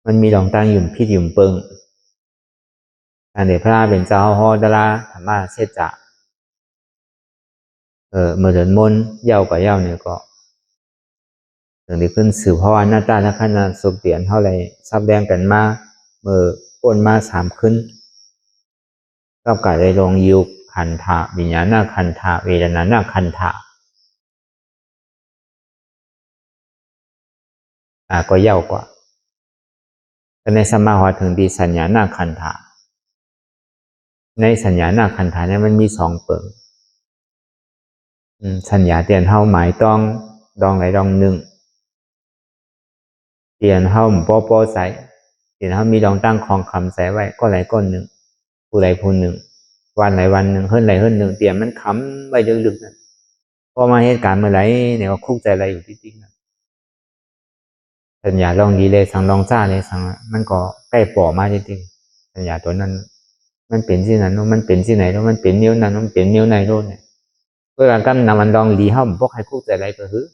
มันมีดองตั้งยุ่มพิษยุ่มเปิงอันเดพระเป็นเจ้าฮอดาราธรรมะเสจะเมื่อเดินมนเย้ากับเย้าเนี่ยก็ถึงได้ขึ้นสื่อเพราะว่าหน้าตาและขนาดสุขเตียนเท่าไรซับแดงกันมาเมื่อโอนมา3ขึ้นก็กลายได้ลงยุคขันธะวิญญาณขันธะเวทนาขันธะก็เย้ากว่าแต่ในสมาหะถึงดีสัญญาณขันธะในสัญญาณขันธะเนี่ยมันมี2เปิงสัญญาเตียนเท่าหมายต้องดองไหลดองหนึ่งเตียนเท่าปอใส่เตียนเท่ามีดองตั้งคองคำใส่ไว้ก็ไหลก้นหนึ่งผู้ใดผู้หนึ่งวันไหลวันหนึ่งเฮิรนไหลเฮิรนหนึ่งเตียนมันค้ำไว้ลึกๆนั่นพอมาเหตุการณ์เมื่อไหร่เนี่ยก็คุกใจอะไรอยู่ที่จริงนั่นสัญญาลองดีเลยสั่งลองซ่าเลยสั่งมันก็ใกล้ป่อมาจริงๆสัญญาตัวนั้นมันเป็นที่นั้นมันเป็นที่ไหนแล้วมันเป็นนิ้วนั้นมันเป็นนิ้วไหนโน่นเนี่ยเพื่อการกำนำมันลองดีห้องพวกใครคุกใจอะไรก็คือ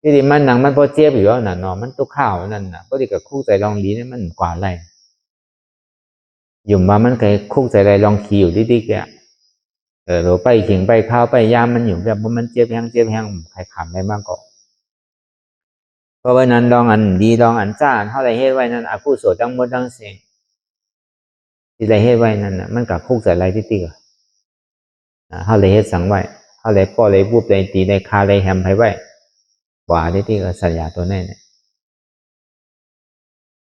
ที่ดีมันหนังมันพอเจ็บอยู่แล้วน่ะเนาะมันตุกข้าวนั่นน่ะก็ดีกับคุกใจลองดีเนี่ยมันกว่าอะไรอยู่มามันเคยคุกใจอะไรลองขี่อยู่ดีๆแกเราไปขิงไปข้าวไปยามมันอยู่แบบมันเจ็บแห้งใครขำได้มากกว่าเพราะว่านั้นลองอันดีลองอันจ้าเท่าไรเฮ็ดไว้นั้นอากุศลทั้งหมดทั้งสิ้นที่ไรเฮ็ดไว้นั่นน่ะมันกับคุกใจอะไรที่ตีกเท่าไรเฮ็ดสั่งไว้เท่าไรป้อไรบูบไรตีไรคาไรแฮมไผไว้ว่าที่ตีสัญญาตัวแน่เนี่ย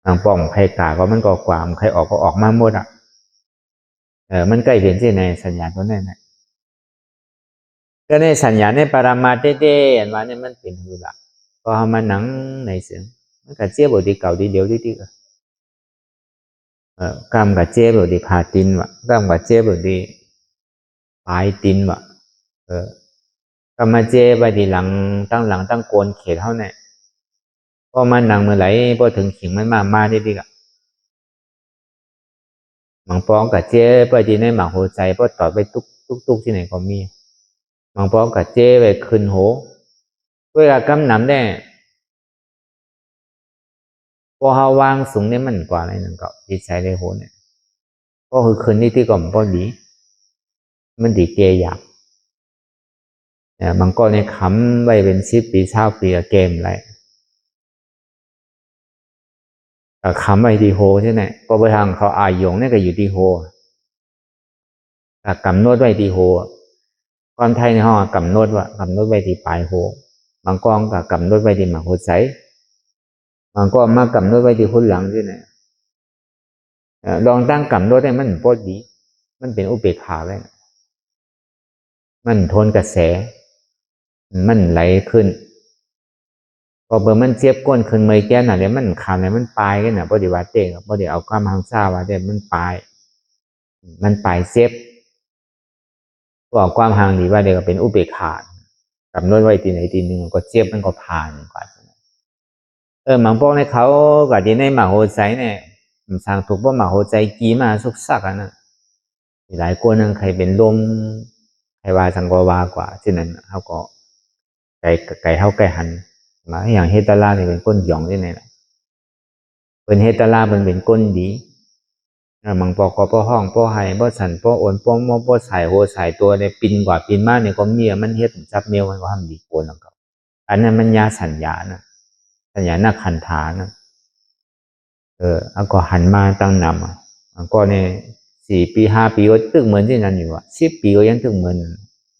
ทางป้องใครกล่าวก็มันก็กว่าใครออกก็ออกมาหมดอ่ะมันใกล้เห็นที่ในสัญญาตัวแน่เนี่ยก็ในสัญญาในปรามาเต้ๆอันว่าเนี่ยมันเป็นคือละพอมาหนังในเสียงมันก็เจี๊ยบดีเก่าดีเดียวที่ตีกำกับเจี๊ยบดีผ่าตินวะกำกับเจี๊ยบดีปลายตินวะกำมาเจี๊ยบดีหลังตั้งโกนเขตเท่านั้นพอมันหนังเมื่อไหร่พอถึงขิงมันมาที่ตีมังป้องกับเจี๊ยบดีในหมากหัวใจพอต่อไปตุกที่ไหนก็มีมังป้องกับเจี๊ยบไปขึ้นโหเวลากำนำได้พอเฮาวางสูงเนี่ยมันกว่าอะไรนั่นก็จิตใจได้โหเนี่ยก็คือคืนนี้ที่ก่อนพอดีมันดีเกยอยากบางก็ในขำไว้เป็น10 ปี20 ปีเกมอะไรขำไว้ที่โฮใช่ไหมก็ไปทางเขาอายงเนี่ยก็อยู่ที่โฮกำนวดไว้ที่โฮความไทยในห้องกำนวดไว้ที่ปลายโฮบางกองกับกำนวดไว้ที่หมากหัวใจบางก็มากำนวดไว้ที่หุ้นหลังใช่ไหมลองตั้งกำนวดให้มันพอดีมันเป็นอุเบกขาไว้มันทนกระแสมันไหลขึ้นพอเบอร์มันเจ็บก้นขึ้นเมย์แก้น่ะเดี๋ยวมันขาดเนี่ยมันปลายกันน่ะพอดีว่าเต้งพอดีเอาความหังซ่าว่าเดี๋ยวมันปลายเจ็บบอกความห่างดีว่าเดี๋ยวก็เป็นอุเบกขากำนวดไว้ทีไหนทีหนึ่งก็เจ็บมันก็ผ่านกว่าหมังพวกในเขากับที่ในหมาโหใจเนี่ยสร้างถูกว่าหมาโหใจกีมาสุกสักอันนั้นหลายคนนึงใครเป็นลมใครว่าสังกวากว่าเช่นนั้นเขาก็ไก่เท่าไก่หันมาอย่างเฮตาลาเนี่ยเป็นก้นหยองที่ไหนล่ะเป็นเฮตาลาเป็นก้นดีมังปอกอห้องปอไห้ปอสันปอโอนปอมอปอสายโหสายตัวเนี่ยปินกว่าปินมากเนี่ยก็เมียมันเฮ็ดจับเมียวมันก็ทำดีโกนของเขาอันนั้นมันยาสัญญานะสัญญาหน้าขันธานะอันก็หันมาตั้งนำอันก็เนี่ย4 ปี 5 ปีก็ตึกเหมือนที่นั่นอยู่อ่ะ10 ปีก็ยังตึกเหมือน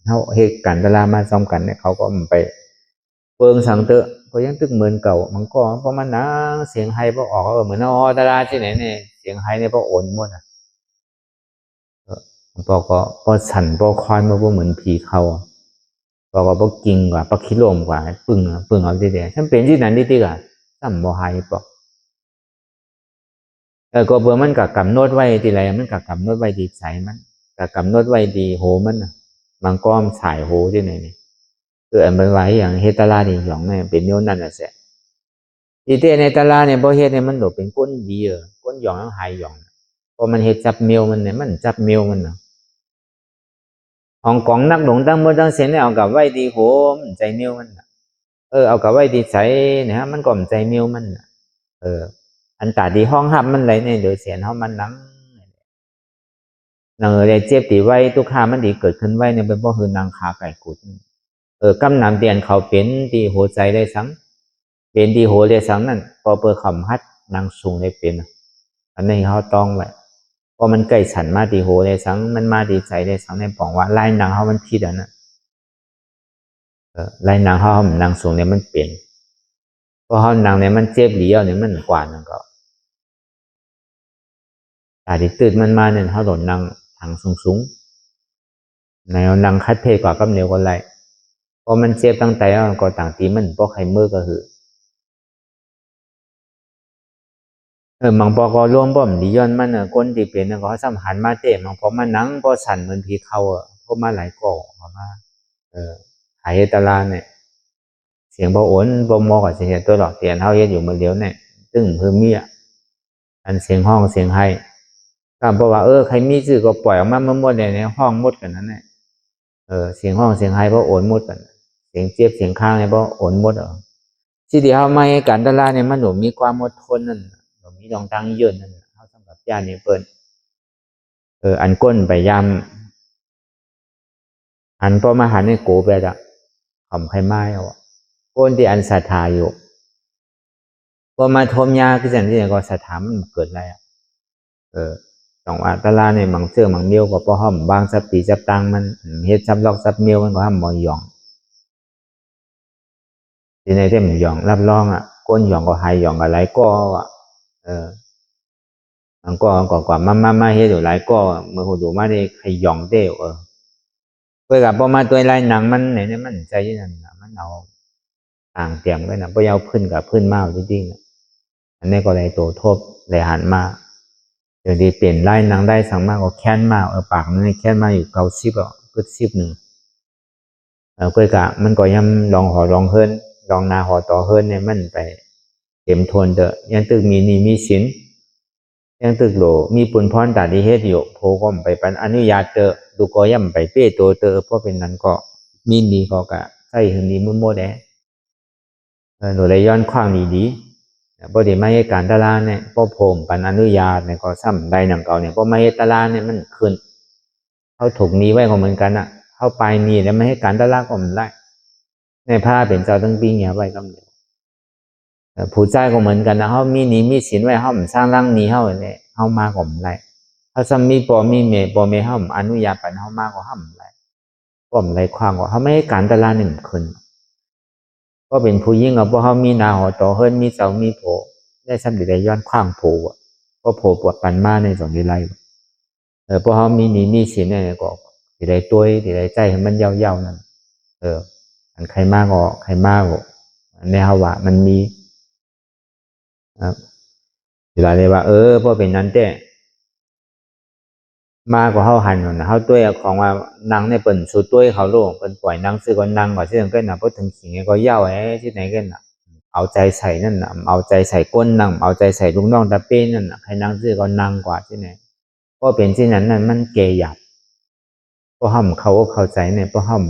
เขาเหตุการณ์ตลามาซ้อมกันเนี่ยเขาก็ไปเปิงสังเตอะก็ยังตึกเหมือนเก่ามันก็เพราะมันนะเสียงไฮพอออกเหมือนตลาที่ไหนเนี่ยเสียงไฮเนี่ยพอโอนหมดอ่ะพอสั่นพอคอยมาพอเหมือนผีเขาพอกิงกว่าพอขี้ลมกว่าปึ่งเอาที่เดียวฉันเป็นที่นั้นที่อ่ะซ้ำโมไฮปอกก็เบอร์มันกับกำนวดไว้ที่ไรมันกับกำนวดไว้ดีใจมันกับกำนวดไว้ดีโหมันบางก้อมสายโหที่ไหนนี่คืออันเป็นไว้อย่างเฮตาลานี่หยองเนี่ยเป็นโยนนั่นแหละเสียที่เต้ในตาลาเนี่ยพอเฮ็ดเนี่ยมันโดดเป็นก้นดีก้นหยองแล้วหายหยองพอมันเฮ็ดจับเมียวมันเนี่ยมันจับเมียวมัน ห้องกองนักหลงตั้งมือตั้งเสียงเนี่ยเอากับไว้ดีโหมันใจเมียวมันเอากับไว้ดีใจนะฮะมันก็ใจเมียวมันอันตาดีห้องหับมันไหลเนี่ยเดี๋ยวเสียงเขามันนังได้เจ็บตีไว้ทุกข้ามันดีเกิดขึ้นไว้เนี่ยเป็นเพราะคือนางขาไก่กุดกำนำเตียนเขาเป็นดีหัวใจได้สังเป็นดีหัวได้สังนั่นพอเปิดคำฮัดนางสูงได้เป็นอันนี้เขาต้องไว้พอมันใกล้ฉันมาดีโหได้สังมันมาดีใจได้สังในปองว่าไล่นางเขามันผิดอ่ะนะไล่นางเขานางสูงเนี่ยมันเปลี่ยนเพราะเขานางเนี่ยมันเจ็บเหลียวเนี่ยมันกว่านั่นก็แต่ที่ตื่นมันมาเนี่ยเขาโดนนางทางสูงในเอานางคัดเพกว่ากับเหนียวก็ไล่พอมันเจ็บตั้งแต่ก็ต่างตีมันเพราะใครมือก็คือบางปอก็ร่วมบ่มดีย้อนมันก้นตีเป็นก็สำคัญมาเตะบางพอมานังพอสั่นเหมือนผีเขาเพราะมาหลายก่อมาหายตาลาเนี่ยเสียงบ่โอนบ่มอกับเสียงตัวหลอกเตียนเท่าเยอะอยู่มาเดียวเนี่ยตึ้งเพิ่มเมียอันเสียงห้องเสียงไห้ก็บอกว่าใครมีชื่อก็ปล่อยออกมาเมื่อหมดในห้องหมดกันนั้นเนี่ยเสียงห้องเสียงไห้เพราะโอนหมดกันเสียงเจี๊ยบเสียงข้างเนี่ยเพราะโอนหมดที่เดียวไม่การตลาดเนี่ยมันหนูมีความอดทนนั่นหนูมีดองตังเยอะนั่นเขาสำหรับญาติเนี่ยเปิ้นอันก้นไปยำอันพอมาหันในโกไปละขำไข่ไม้ก้นที่อันศรัทธาอยู่พอมาทมยาคือสิ่งที่ก็ศรัทธามันเกิดอะไรต้องว่าตลาดเนี่ยบางเสื้อบางเมียวก็พอห้อมบางสับตีสับตังมันเฮ็ดซับลอกซับเมียวมันก็ห้ามบ่หย่องที่ในเท่มหย่องรับรองก้นหย่องก็หายหย่องก็หลายก็มันก็กว่ามาเฮ็ดอยู่หลายก็เมื่อหูดูมาได้ใครหย่องเด้อเพื่อกับพอมาตัวลายหนังมันเนี่ยมันใจนั่นมันเอาต่างเตรียมไว้นะพอเอาพื้นกับพื้นมาจริงๆอันนี้ก็เลยโตทบเลยหันมาเดี๋ยวดีเปลี่ยนลายหนังได้สั่งมากก็แค้นมาปากมันแค้นมาอยู่เกาซิบก็ซิบหนึ่งก็กะมันก็ยังลองหอลองเฮิรนลองนาหอต่อเฮิรนเนี่ยมันไปเต็มทนเด้อยังตึกมีนี่มีสินยังตึกโหลมีปุนพรตาดีเฮ็ดอยู่โพก็ไปปันอนุญาตเด้อดูก็ย่ำไปเป้โตเด้อเพราะเป็นนั้นก็มีนี่ก็กะใส่หึงนี้มุ่นโมแดหนูเลยย้อนขว้างดีพอดีมาให้การตลาดเนี่ยพอผมปันอนุญาตเนี่ยก็ซ้ำได้หนังเก่าเนี่ยพอมาให้ตลาดเนี่ยมันขึ้นเขาถูกนี้ไว้ก็เหมือนกันเข้าไปนี่แล้วไม่ให้การตลาดก็มันได้ในผ้าเป็นเจ้าตั้งปีเงี้ยไว้ก็เดียวผู้ใจก็เหมือนกันนะเขามีนี้มีสินไว้เขาสร้างร่างนี้เขาเนี่ยเขามาก็มันได้เขาซ้ำมีปอมีเมย์ปอเมย์เขาอนุญาตปันเขามาก็เขามันได้ก็มันได้ความว่าเขาไม่ให้การตลาดหนึ่งขึ้นก็เป็นผู้ยิ่งเพราะเขามีนาหอต่อเฮิรนมีเสามีโผได้ซ้ำได้ย้อนขว้างโผก็โผปวดปันมาในสองดีไรเพราะเขามีนี้มีสินเนี่ยก็ได้ตัวได้ใจให้มันยาวๆนั่นอันใครมากก็ใครมากก็ในฮาวะมันมีเวลาเลยว่าเพราะเป็นนั้นแต่มากกว่าเขาหันนะเขาตัวของว่านางในเปิ่นสุดตัวเขาโลกเปิ่นปล่อยนางซื้อก่อนนางก่อนที่นั่นก็นะเพราะถึงขิงก็เย่าที่ไหนกันเอาใจใส่นั่นเอาใจใส่ก้นนางเอาใจใส่ลูกน้องตะเป้นั่นใครนางซื้อก่อนนางกว่าที่ไหนเพราะเป็นที่นั้นนั่นมันเกยหยับเพราะห้ามเขาเข้าใจเนี่ยเพราะห้าม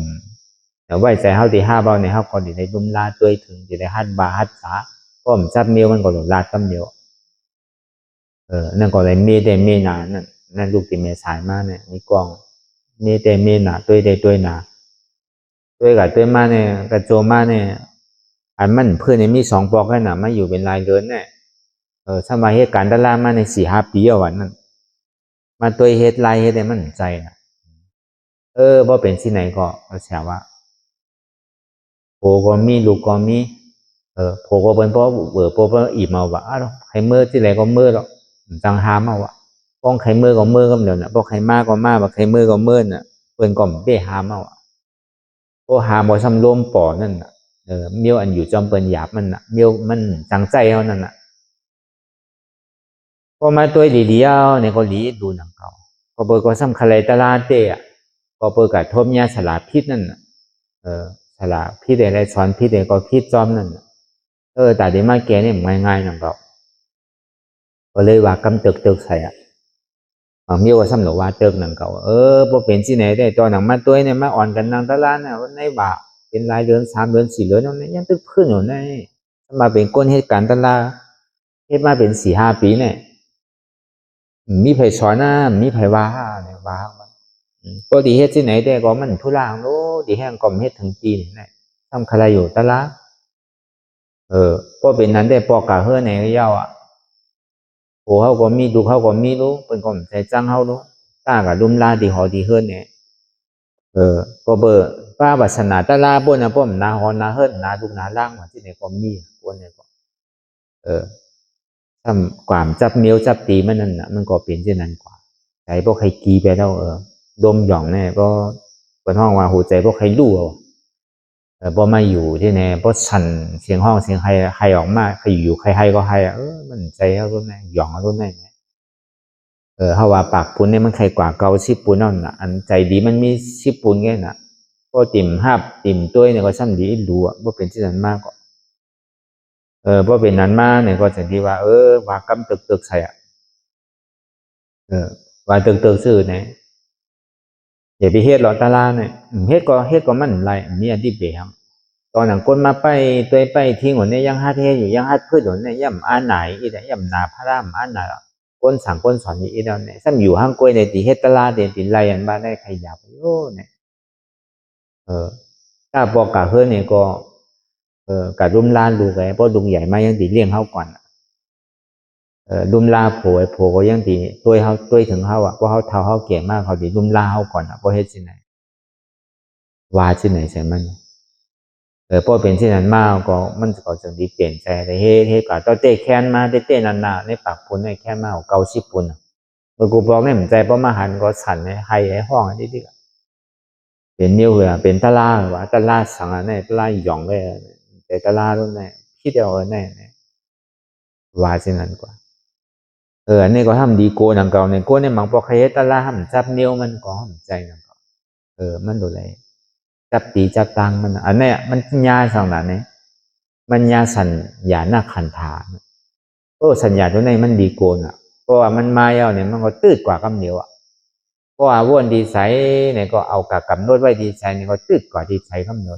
แต่ไว้ใจเขาที่5 เบาในเขาก็ได้ดุมลาตัวถึงจะได้ฮัดบาฮัดสาเพราะมันซับเมียวมันก็หลุดลาดตั้มเดียวนั่นก็เลยเมเดเมนานั่นลูกที่เมสายมาเนี่ยมีกองเมเดเมนาตัวใดตัวหนาตัวกับตัวมาเนี่ยกับโจมาเนี่ยอันมันเพื่อนเนี่ยมี2 ปอกกันมาอยู่เป็นรายเดือนเนี่ยถ้ามาเหตุการณ์ตลาดมาใน4-5 ปีวันนั้นมาตัวเหตุลายเหตุเนี่ยมันใจบ่เป็นที่ไหนก็แฉว่าโผก็มีลูกก็มีโผก็เป็นเพราะเพราะอีมาว่าใครเมื่อที่ไหนก็เมื่อหรอกจังหามาว่าป้องใครเมื่อก็เมื่อก็เดียวน่ะป้องใครมาก็มาว่าใครเมื่อก็เมื่อน่ะเปิ้นก็ได้หามาว่าโหาบ่ซ้ำรวมปอนั่นน่ะเมียวอันอยู่จอมเปิ้นหยาบมันน่ะเมียวมันจังใจเฮานั่นน่ะพอมาตัวดีๆเนี่ยก็หลีดูหนังเก่าก็เปิ้นก็ซ้ำคาไลตลาดเตะก็เปิ้นก็ทบยาสลาพิษนั่นน่ะสลาพิษได้สอนพิษได้ก็พิษจอมนั่นแต่ที่มาแกนี่ง่ายๆหนังเก่าก็เลยว่ากำตึกใส่ มีว่าซ้ำหรอว่าเติกหนังเก่าพอเป็นที่ไหนได้ตอนหนังมาตัวเนี่ยมาอ่อนกันนางตะลานเนี่ยวันในบ่าเป็นรายเดือน3 เดือน 4 เดือนนั่นยังตึกขึ้นอยู่ในมาเป็นก้นเหตุการณ์ตะลาเหตุมาเป็น4-5 ปีเนี่ยมีไผสอนนะมีไผว่าเนี่ยว่ามันก็ดีเหตุที่ไหนได้ก็มันทุล่างโน้ดีแห้งก็เหตุถึงปีเนี่ยทำใครอยู่ตะลาก็เป็นนั้นได้ปอกะเฮือในเย้าโอ้เขาก็มีดูเขาก็มีรู้เป็นก็ใจจังเขารู้ตากับลุมลาดีหอดีเฮือนเนี่ยก็เบอร์ป้าบัสนาตะลาบนนะป้อมนาหอนาเฮือนนาดุนาล่างมาที่ไหนก็มีบนเนี่ยก็ทำความจับเมียวจับตีมันนั่นน่ะมันก็เป็นเช่นนั้นกว่าใจพวกใครกีไปแล้วดมหย่องเนี่ยก็เป็นห้องว่าหัวใจพวกใครรู้พอมาอยู่ที่ไหนพอสั่นเสียงห้องเสียงใครออกมาใครอยู่ใครก็ใครมันใจเขารุ่นไหนหย่องเขารุ่นไหนเขาว่าปากปูนเนี่ยมันใครกว่าเกาชิปูนนั่นน่ะอันใจดีมันมีชิปูนแค่น่ะก็ติ่มห้าติ่มตัวเนี่ยก็ซ้ำดีรู้ว่าเป็นที่นั้นมากก็พอเป็นนั้นมากเนี่ยก็จะดีว่าว่ากำตึกใส่ว่าตึกซื่อเนี่ยอย่าไปเฮ็ดหรอกตาลาเนี่ยเฮ็ดก็มันไรมีอันที่เปลี่ยนตอนหนังก้นมาไปตัวไปทิ้งหัวเนี่ยยังฮัดเฮ็ดอยู่ยังฮัดพืชหัวเนี่ยย่ำอันไหนอีแต่ย่ำนาพระรามอันไหนก้นสั่งก้นสอนอีแล้วเนี่ยซ้ำอยู่ห้างกล้วยในตีเฮ็ดตลาดเด่นตีไรอันบ้านได้ใครอยากโย่เนี่ยถ้าบอกกะเฮือเนี่ยก็กะรุมลานลูกไงเพราะลุงใหญ่มายังตีเลี้ยงเขาก่อนรุมลาโผก็ยังตีตัวถึงเขาเพราะเขาเท่าเขาเก่งมากเขาตีรุมลาเขาก่อนเพราะเฮ็ดที่ไหนว่าที่ไหนใช่มันพอเป็นที่นั้นมากก็มันก็จะดีเปลี่ยนใจแต่เฮ็ดก็ต้องเตะแค้นมาเตะนานๆในปากปุ่นในแค้นมาเกาชิปุ่นเมื่อกูบอกเนี่ยมันใจเพราะมาหันก็สั่นให้ห้องอันนี้ดิเป็นนิ้วเลยเป็นตะลาว่าตะลาสั่งอันนี้ตะลาหย่องเลยแต่ตะลารุ่นนี้คิดเอาเนี่ยว่าที่นั้นกว่าอันนี้ก็ทำดีโกนังเก่าเนี่ยโกเนี่ยมังพอใครตะลาทำจับนิ้วมันก็ทำใจนังเก่ามันดูเลยจับตีจับตังมันอันนี้มันยาสั่งนั้นเนี่ยมันยาสัญญาหน้าขันธาสัญญาตัวนี้มันดีโกนเพราะว่ามันมาเอาเนี่ยมันก็ตืดกว่ากำเหนียวเพราะว่าวนดีไซน์เนี่ยก็เอากับกำนวดไว้ดีไซน์เนี่ยก็ตืดกว่าดีไซน์กำเหนียว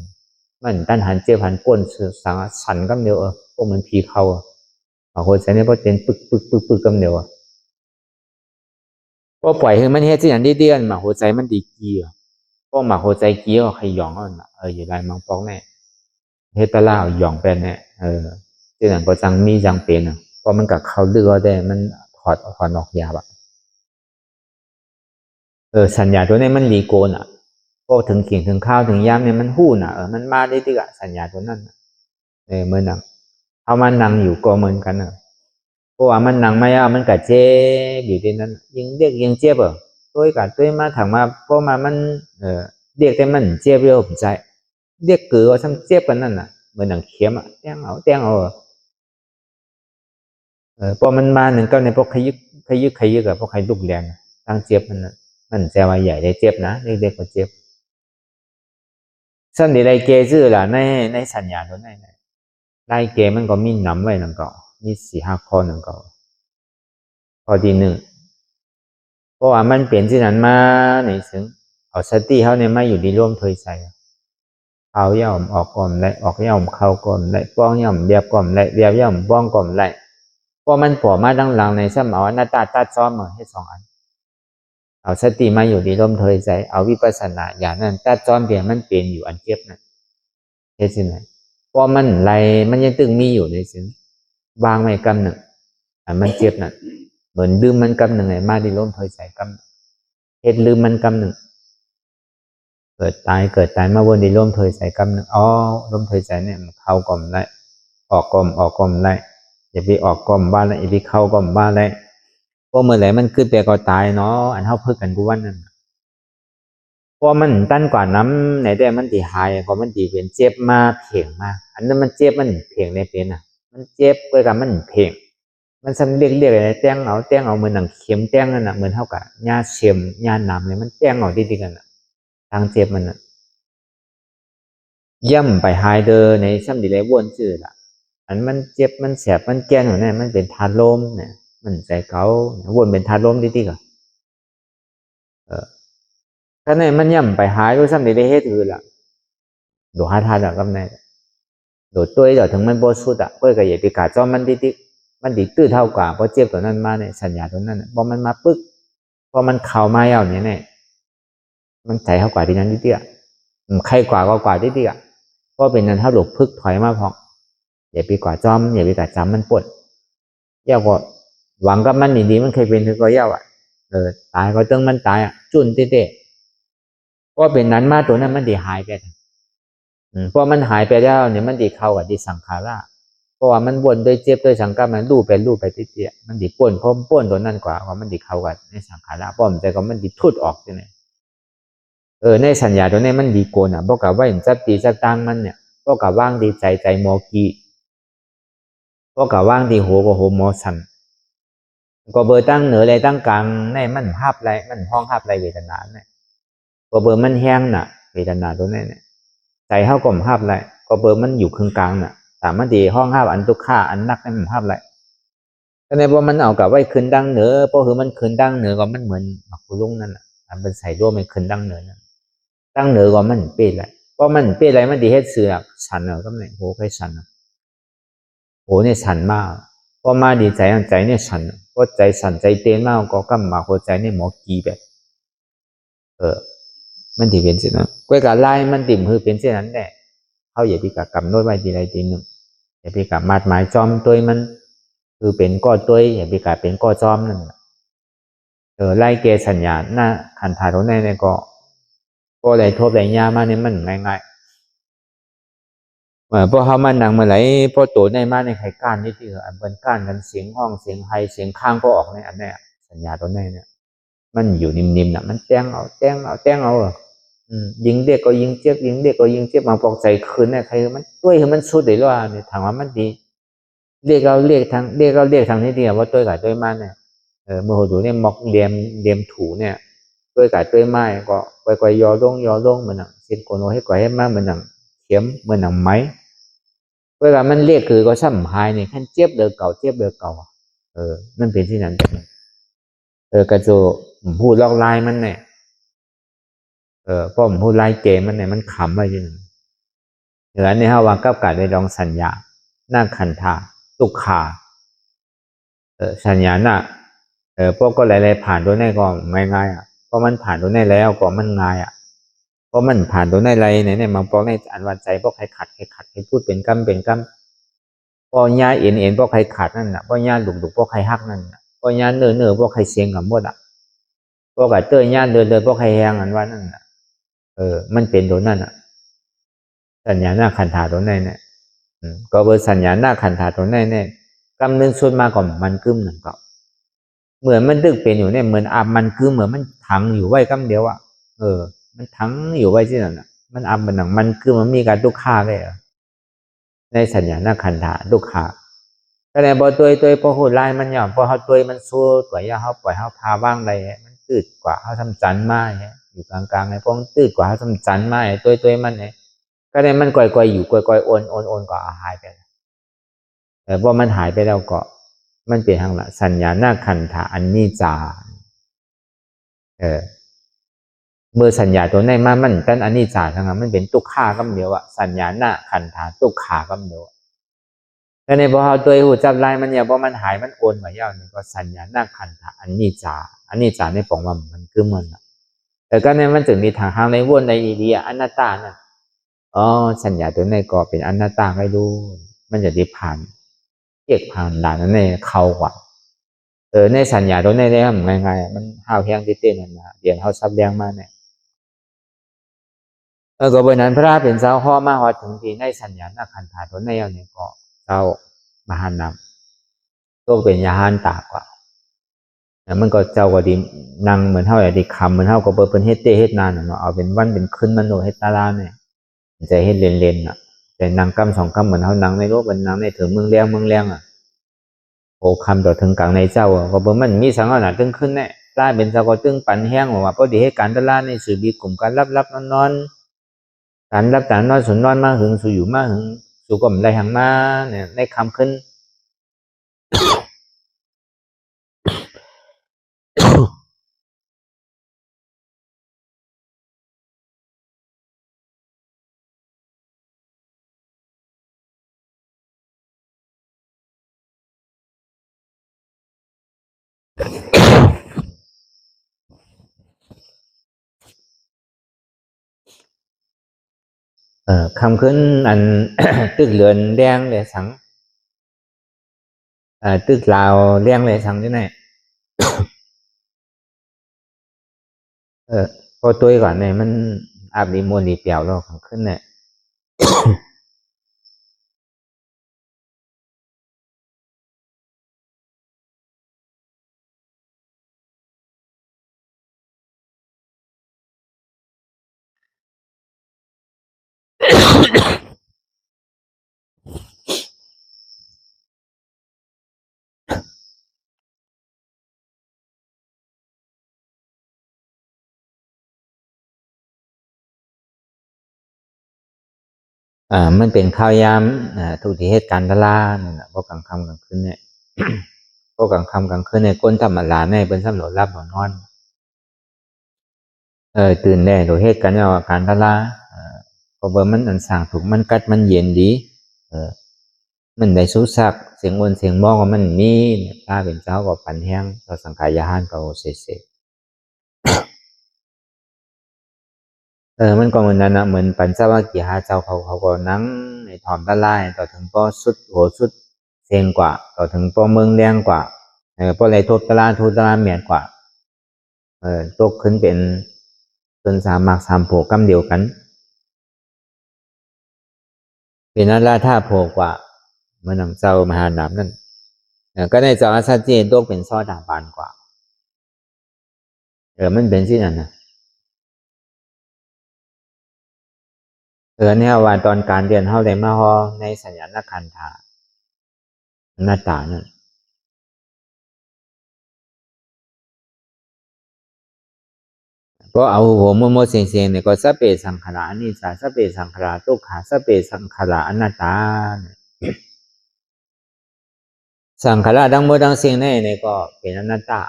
มันตั้นหันเจ็บหันก้นสั่นกำเหนียวพวกมันพีเขาบางคนใช้เนี่ยพอเป็นปึกกำเหนียวพอปล่อยให้มันเฮ็ดสิ่งนั้นดีๆมาหัวใจมันดีกีพอมาหัวใจกีก็ขย่องอยู่ไรมังปองแน่เฮ็ดตะล่าหย่องเป็นเนี่ยที่นั่นก็จังมีจังเป็นเพราะมันกับเขาเลือได้มันถอดออกยาสัญญาตัวนี้มันรีโกนพอถึงเขียงถึงข้าวถึงยามเนี่ยมันหู้มันมาได้ที่สัญญาตัวนั้นเมื่อนังเอามันนังอยู่ก็เหมือนกันเพราะว่ามันนังไม่มันกัดเจ็บอยู่ที่นั้นยังเรียกยังเจ็บตัวกับตัวมาถังมาเพราะมามันเรียกแต่มันเจ็บเร็วผมใจเรียกเกลือซ้ำเจ็บกันนั่นเหมือนหนังเข็มแต้งเอาพอมันมาหนึ่งก็ในพวกขยึกกับพวกใครลุกแรงตั้งเจ็บมันแซวใหญ่ได้เจ็บนะเด็กๆก็เจ็บสั้นดีไรเกซื่อล่ะในสัญญาตัวนั้นไรเกมันก็มีน้ำไว้หนึ่งก็มี4-5 ข้อหนึ่งก็ข้อที่1เพราะว่ามันเปลี่ยนที่นั้นมาในซึ่งเอาสติเขาเนี่ยไม่อยู่ดีร่วมถอยใส่เขาย่อมออกก่อมไรออกย่อมเข้าก่อมไรป้องย่อมเบียบก่อมไรเบียบย่อมป้องก่อมไรพอมันผัวมาดังหลังในซ้ำเอาหน้าตาตัดซ้อมให้2 อันเอาสติมาอยู่ดีร่มเทยใจเอาวิปัสสนาอย่างนั้นตัดซ้อมเปลี่ยนมันเปลี่ยนอยู่อันเจ็บนั่นเฮ็ดสิไหนพอมันไรมันยังตึงมีอยู่ในซึ่งวางไม่กำหนึ่งอันมันเจ็บนั่นเหมือนลืมมันกำหนึ่งไงมาดีร่มเทยใจกำเฮ็ดลืมมันกำหนึ่งเกิดตายมาวนดีร่มเทยใจกำหนึ่งร่มเทยใจเนี่ยมันเข้าก่อมไรออกก่อมไรอย่าไปออกก่อมบ้านแล้วอย่าไปเข้าก่อมบ้านแล้วพอเมื่อไหร่มันขึ้นไปก็ตายเนาะอันเท่าพึกกันกูวันนั้นพอมันตั้นกว่าน้ำไหนได้มันตีหายก็มันตีเป็นเจ็บมาเพ่งมาอันนั้นมันเจ็บมันเพ่งในเป็นมันเจ็บไปกับมันเพ่งมันซ้ำเรียกอะไรแต้งเอาเหมือนหนังเข็มแต้งนั่นเหมือนเท่ากับหญ้าเข็มหญ้าหนามเลยมันแต้งเอาดีๆกันทางเจ็บมันย่ำไปหายเดอในซ้ำดีเลยวนชื่อละอันมันเจ็บมันแสบมันแก่นอยู่เนี่ยมันเป็นธาตุลมเนี่ยมันใจเขาวนเป็นธาตุลมดีๆก่ะ ถ้าในมันย่ำไปหายด้วยซ้ำได้เฮ็ดอื่นล่ะดูหาทานอ่ะกับในดูตัวเดี๋ยวถึงมันบ่สุดอ่ะเพื่อก็อย่าไปกาดจ้อมันดิมันดีตื้อเท่ากว่าเพราะเจ็บตัวนั้นมาเนี่ยสัญญาตัวนั้นพอมันมาปึ๊กพอมันเข่ามาเอาเนี่ยมันใจเท่ากว่าที่นั้นนิดเดียวใครกว่าก็กว่านิดเดียวเพราะเป็นนั้นถ้าหลบพึกถอยมาพออย่าไปกว่าจ้อมอย่าไปกาดจำมันปวดยากกว่าหวังกับมันดีๆมันเคยเป็นถึงก็ยาวอ่ะตายก็ต้องมันตายอ่ะจุนเต้เพราะเป็นนั้นมาตัวนั้นมันดีหายไปพอมันหายไปแล้วเนี่ยมันดีเข้ากับดีสังขาราเพราะว่ามันวนโดยเจ็บโดยสังกัดมันลู่ไปติเตี้ยมันดีป่นพร้อมป่นตัวนั้นกว่ามันดีเข้ากับในสังขาราป้อมแต่ก็มันดีทุดออกจังไงในสัญญาตัวนี้มันดีโกนอ่ะเพราะกับว่าเห็นจับตีจับตังมันเนี่ยเพราะกับว่างดีใจโมกีเพราะกับว่างดีโหก็โหโมสันก็เบอร์ตั้งเหนืออะไรตั้งกลางในมันภาพไรมันห้องภาพไรเวทนาเนี่ยก็เบอร์มันแห้งน่ะเวทนาตัวนี้เนี่ยใจเข้ากลมภาพไรก็เบอร์มันอยู่ครึ่งกลางน่ะแต่มันดีห้องภาพอันตุกข่าอันนักนั่นมันภาพไรก็ในพอมันเอากับไว้ขึ้นดังเหนือเพราะคือมันขึ้นดังเหนือก็มันเหมือนหมักกุลุงนั่นน่ะมันเป็นใส่ร่วมมันขึ้นดังเหนือนั่นดังเหนือก็มันเปรี้ยไรเพราะมันเปรี้ยไรมันดีให้เสือกสันเหรอก็ไม่โหใครสันโหเนี่ยสันมากพอมาดีใจใจเนี่ยสันเพราะใจสันใจเต้นมากก็กำมาหัวใจเนี่ยหมอกีแบบมันที่เป็นสิ่งนั้นกล้วยกับไล่มันติ่มคือเป็นสิ่งนั้นแหละเขาอย่าไปกับกำหนดไว้ทีใดทีหนึ่งอย่าไปกับมาดหมายจอมตัวมันคือเป็นก้อตัวอย่าไปกับเป็นก้อจอมนั่นไล่เกสัญญาหน้าขันถ่ายตรงในเนี่ยก็อะไรทบอะไรยามาเนี่ยมันง่ายๆเพราะเขามันหนังมาไหลเพราะตัวในมาในไข่ก้านนี่ที่อันเป็นก้านกันเสียงห้องเสียงไฮเสียงข้างก็ออกในอันนี้สัญญาตัวในเนี่ยมันอยู่นิ่มๆน่ะมันแจ้งเอายิงเด็กก็ยิงเจ็บยิงเด็กก็ยิงเจ็บมาปอกใจคืนเนี่ยใครมันด้วยให้มันสุดเลยว่าเนี่ยถามว่ามันดีเรียกทางนี้ดีว่าตัวกับตัวมันเนี่ยเมื่อดูเนี่ยมอกเลียมถูเนี่ยตัวกับตัวไม้ก็ไกวยอลงเหมือนหนังเส้นโกโนให้ไกวให้มากเหมือนหนังเข็มเหมือนหนังไม้ตัวกับมันเรียกคือก็ซ้ำหายเนี่ยขั้นเจ็บเดือเก่ามันเป็นที่นั้นกระโจพูดลอกลายมันเนี่ยเพราะผมพูดลายเกมมันเนี่ยมันขำไปจริงเหนือในห้าวางกับการได้ลองสัญญาหน้าขันธาตุกขาสัญญาหน้าพวกก็หลายๆผ่านตัวนี้ก็ง่ายเพราะมันผ่านตัวนี้แล้วก็มันง่ายเพราะมันผ่านตัวนี้อะไรเนี่ยบางปองในอันวันใจพวกใครขัดให้พูดเป็นกำพอญาเอ็นพวกใครขาดนั่นน่ะพอญาดุพวกใครฮักนั่นน่ะพอญาเนื้อพวกใครเสียงกับหมดพวกกับเตยญาเดินพวกใครแหงอันว่านั่นน่ะมันเป็นตัวนั่นสัญญาหน้าขันธาตัวนี้เนี่ยก็เบอร์สัญญาหน้าขันธาตัวนี้เนี่ยกำเนิดส่วนมากก่อนมันกึ้มหนึ่งก็เหมือนมันดึกเป็นอยู่เนี่ยเหมือนมันกึ้มเหมือนมันถังอยู่ไว้กำเดียวมันถังอยู่ไว้ที่นั่นมันมันหนังมันกึ้มมันมีการตุกข่าเลยในสัญญาหน้าขันธาตุกข่าแต่ในบ่ตัวพอโหดลายมันหย่อนพอเขาตัวมันสู้ตัวยาเขาปล่อยเขาพาบ้างอะไรมันตืดกว่าเขาทำจันไม้อยู่กลางๆไอ้พวกตืดกว่าเขาทำจันไม้ตัวมันเนี่ยก็เนี่ยมันก่อยอยู่ก่อยโอนก็หายไปแต่พอมันหายไปแล้วก็มันเป็นทางละสัญญาหน้าขันธาอันนี้จาเมื่อสัญญาตัวในมันเป็นอันนี้จาทั้งนั้นมันเป็นตุกข่าก็เดียวสัญญาหน้าขันธาตุกข่าก็เดียวแต่ในพอเอาตัวหูจับลายมันเนี่ยพอมันหายมันโอนมาเยาวนี่ก็สัญญาหน้าขันธาอันนี้จาในปองว่ามันคือมันแต่ก็ในมันถึงมีทางในวนในอีเดียอนัตตาน่ะสัญญาตัวในก็เป็นอนัตตาให้ดูมันจะได้ผ่านผ่านด่านนั้นในเขากว่าในสัญญาตัวในได้ทำง่ายๆมันห้าวแห้งเต้นนั่นนะเดี๋ยวเขาซับแดงมาเนี่ยก็เป็นนั้นพระเป็นเจ้าห่อมาหอดถึงที่ในสัญญาหน้าขันธาตัวในเนี่ยก็เจ้ามหานำตัวเป็นยาหานตากว่ามันก็เจ้าก็ดีนั่งเหมือนเท่าอย่างดีคำเหมือนเท่าก็เปิดเป็นเฮ็ดนานเนาะเอาเป็นวันเป็นคืนมันโนเฮ็ดตาลาเนี่ยใจเฮ็ดเล่นแต่นางกำ2 กำเหมือนเขานางในโลกเป็นนางในถึงเมืองแรงโอ้คำต่อถึงกลางในเจ้าก็บ่มันมีสังขารตึงขึ้นแน่ลาเป็นเจ้าก็ตึงปั่นแห้งว่าพอดีให้การตลาดในสื่อบีกลุ่มการรับนอนการรับการนอนสุนนอนมาหึงสู่อยู่มาหึงสู่ก็ไม่ได้หังมาเนี่ยในคำขึ้น คำขึ้นอัน ตึกเรือนแดงเลยสังตึกลาวเลี้ยงเลยสังที่ไหน พอตัวก่อนเนี่ยมันอาบดีมวนดีเปียวแล้วคำขึ้นเนี่ย มันเป็นข้าวยามทุกที่เหตุการณ์ตลาดนั่นแหละพวกกลางค่ำกลางคืนเนี่ย พวกกลางค่ำกลางคืนเนี่ยก้นธรรมดาเนี่ยเป็นสำรวจรับหนอนตื่นได้โดยเหตุการณ์ว่าการตลาดเพราะว่ามันอันสร้างถูกมันกัดมันเย็นดีมันได้สู้ซักเสียงวนเสียงมองว่ามันมีถ้าเป็นเจ้าก็ปันแห้งเราสังขายาหานก็เสร็จมันก็เหมือนนั้นนะเหมือนปัญจวัคคีย์5 เจ้าเขาก็นั่งในถอมตะไลต่อถึงป้อสุดโหสุดเซงกว่าต่อถึงป้อเมืองแรงกว่าป้อไรทุบตะลาทุบตะลาเมียนกว่าตกขึ้นเป็นส่วน3 มรรค 3 โภคกรรมเดียวกันเป็นนั้นละท่าโภกว่าเมื่อนำเจ้ามหาหนามนั่นก็ในเจ้าอาซาเจนตกเป็นซ้อด่างบานกว่ามันเป็นที่นั่นนะเนี่ยว่าตอนการเรียนเฮาได้มาฮอในสัญญาณคันธาหน้าตานั่นก็เอาหัวโมโมเสียงเสียงเนี่ยก็สเปสังขารอนิจจาสเปสังขารทุกขาสเปสังขารอนัตตาสังขารดังโมดังเสียงในก็เป็นอนัตตา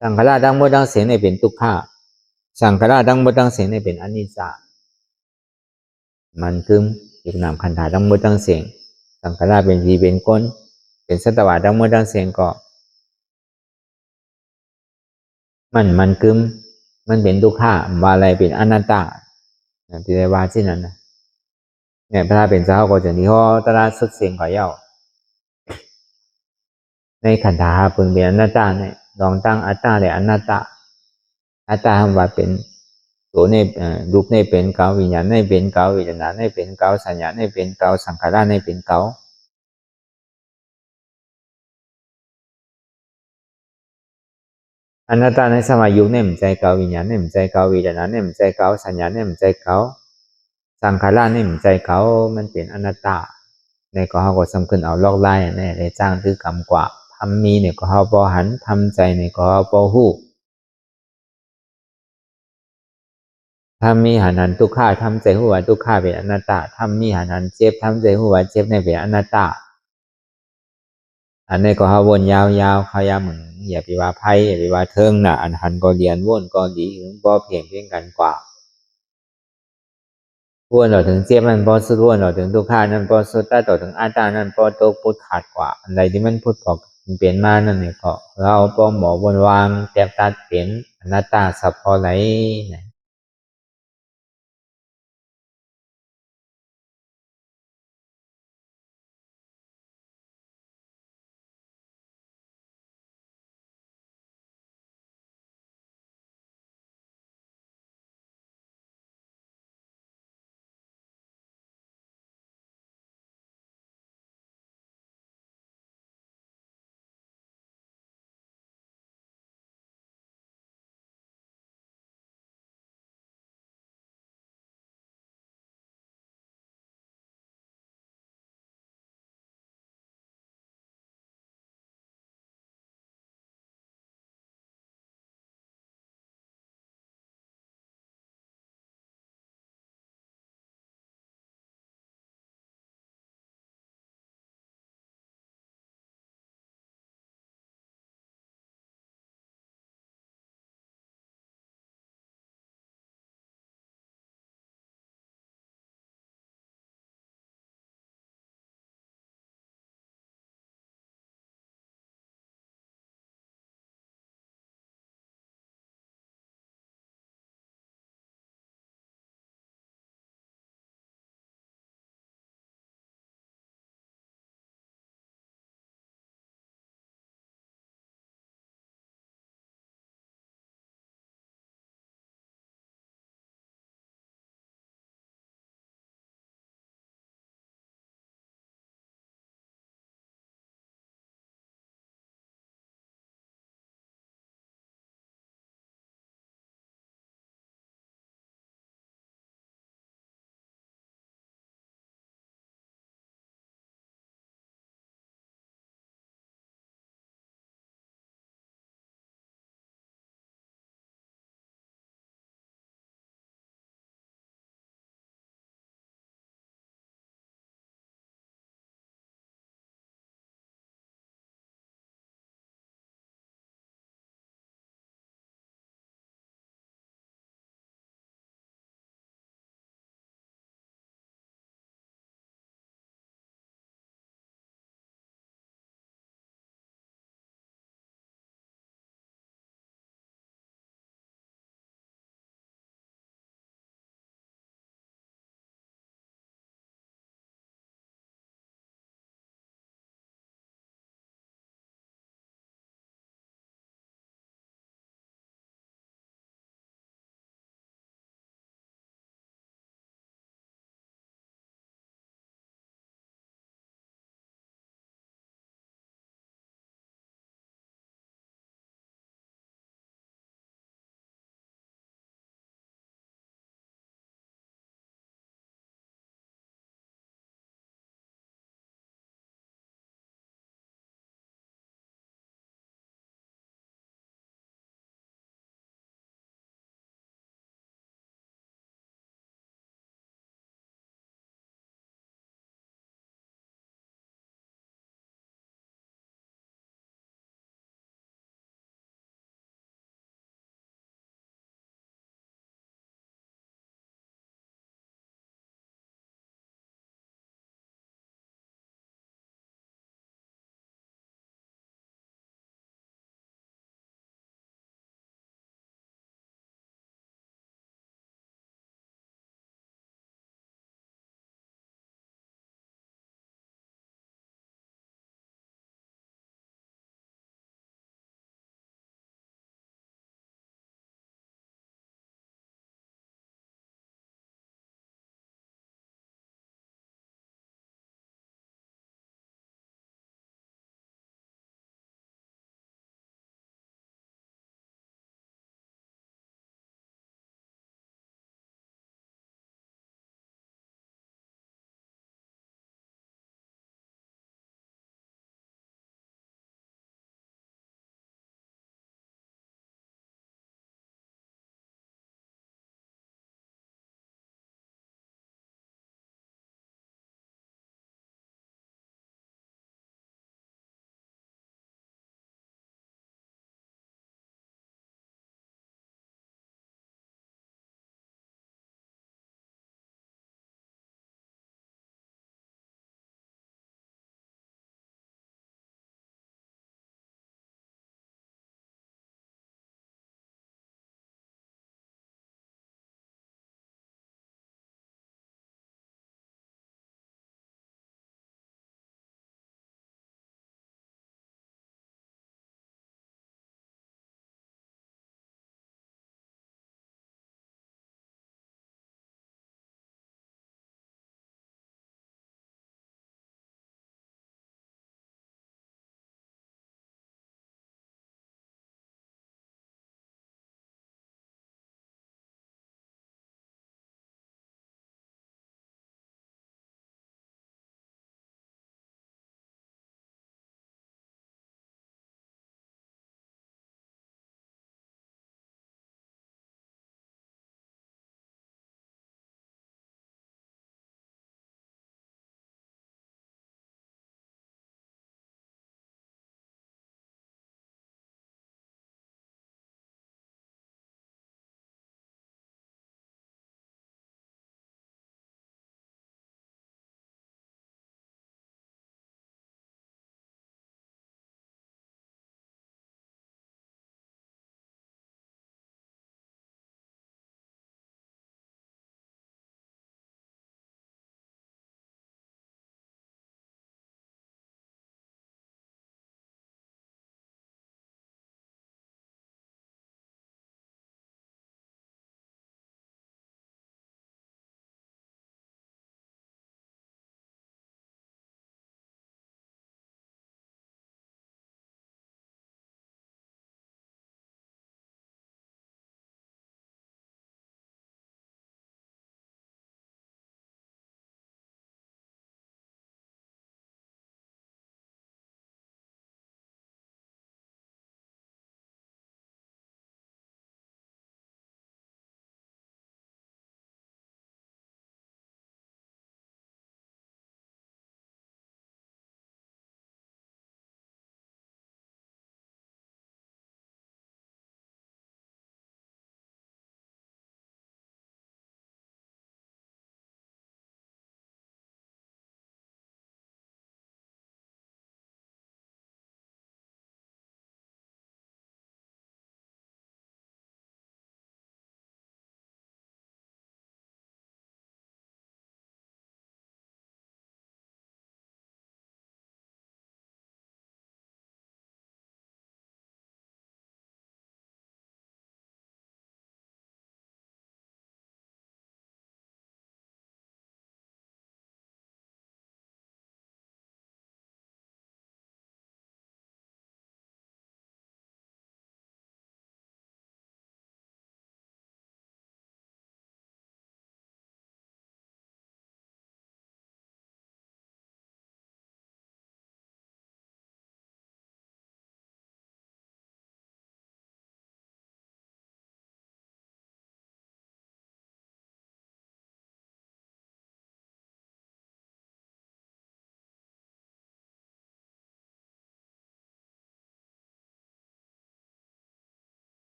สังขารดังโมดังเสียงในเป็นทุกขาสังขารดังโมดังเสียงในเป็นอนิจจามันคืออีกนามขันธาดังโมดังเสียงสังขารเป็นทีเป็นก้นเป็นสัตวะดังโมดังเสียงก็มันกึมมันเป็นทุกข์วาอะไรเป็นอนัตตาที่ได้ว่าที่นั้นนะเนี่ยพระเป็นเจ้าก็จะนิฮอตราสุดเสียงก่อเย้าในขันธาพึงเป็นอนัตตาเนี่ยลองตั้งอัตตาเลยอนัตตาอัตตาคำว่าเป็นตัวในรูปในเป็นเกาวิญญาณในเป็นเกาวิญญาณในเป็นเกาสัญญาในเป็นเกาสังขารในเป็นเกาอนัตตาในสมัยยุคเนี่ยมันใจเกาวิญญาณเนี่ยมันใจเกาวิญญาณเนี่ยมันใจเกาสัญญาเนี่ยมันใจเกาสังขารเนี่ยมันใจเกามันเป็นอนัตตาในก็เขาก็สำคัญเอาลอกไล่ในจ้างถือกรรมกว่าทำมีเนี่ยก็เขาพอหันทำใจเนี่ยก็เขาพอหู้ทำมีหันทุกข้าทำใจหัวทุกข้าเป็นอนัตตาทำมีหันเจ็บทำใจหัวเจ็บในเป็นอนัตตาอันนี้ก็เขาวนยาวเขายาเหมือนอย่าไปว่าไพ่อย่าไปว่าเทิงน่ะอันหันก็เรียนวนก็ดีถึงก็เพียงกันกว่าวนเราถึงเจ็บมันพอสุดวนเราถึงทุกข้านั้นพอสุดแต่ต่อถึงอัตตานั้นพอตกพุทธขาดกว่าอะไรที่มันพุทธออกเปลี่ยนมานั่นเนี่ยก็เราพอหมอวนวางแตบตัดเปลี่ยนอนัตตาสัพพอไหล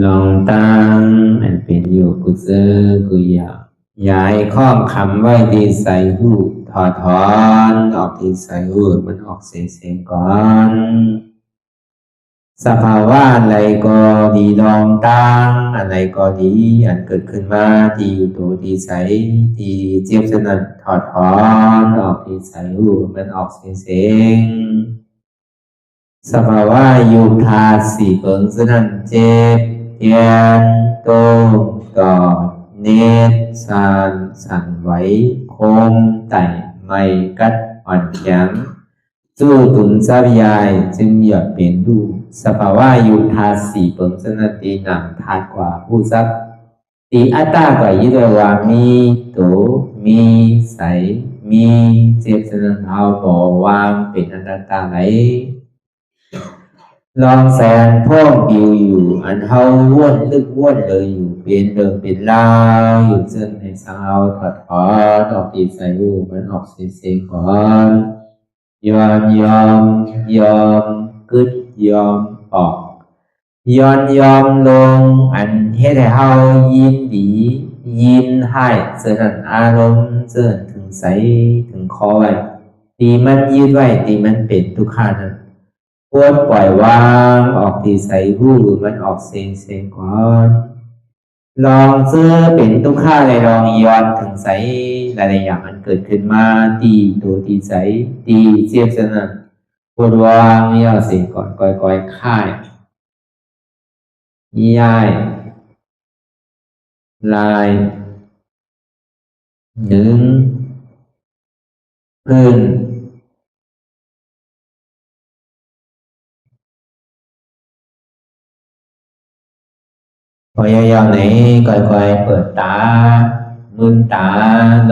ลองตั้งอันเป็นอยู่กุเซอกุยาย้ายข้องคำไว้ที่ใส่หูถอดถอนออกที่ใส่หูมันออกเสียงก่อนสภาวะอะไรก็ดีลองตั้งอะไรก็ดีอันเกิดขึ้นมาที่อยู่ตัวที่ใส่ที่เจ็บสนั่นถอดถอนออกที่ใส่หูมันออกเสียงสภาวะยุคธาตุสี่เปิงสนั่นเจ็บเทียนโตกอดเนตรสั่นไหวโคมไต่ไม่กัดอ่อนแข็งสู้ตุนทรัพยายจึงอยากเป็นดูสภาวะยุคธาตุสี่เปิงสนั่นตีหนังธาตุกว่าผู้ทรัพย์ตีอัตตากว่ายึดว่ามีโตมีใสมีเจ็บสนั่นเอาบ่วางเป็นอนัตตาไหลลองแสนพ่องปิวอยู่อันเฮาว่นลึกว่นเลยอยู่เป็นเดิมเป็นลาวอยู่ซึ่งในสาวถอดถอนออกตีใส่หูมันออกเสียงก่อนยอมกึดยอมออกยอมลงอันเฮ็ดให้เฮายินดียินให้เสื่อมอารมณ์เสื่อมถึงใสถึงคอไว้ตีมันยืดไว้ตีมันเป็นทุกขานั้นควรปล่อยวางออกที่ใส่หูมันออกเสียงก่อนลองเสื้อเป็นทุกข้าเลยลองย้อนถึงใสหลายๆอย่างมันเกิดขึ้นมาตีตัวตีใสตีเจียบสนั่นควรวางย่อเสียงก่อนก่อยค่ายย้ายลายหนึ่งพื้นพยายามไหนก่อยเปิดตามืนตา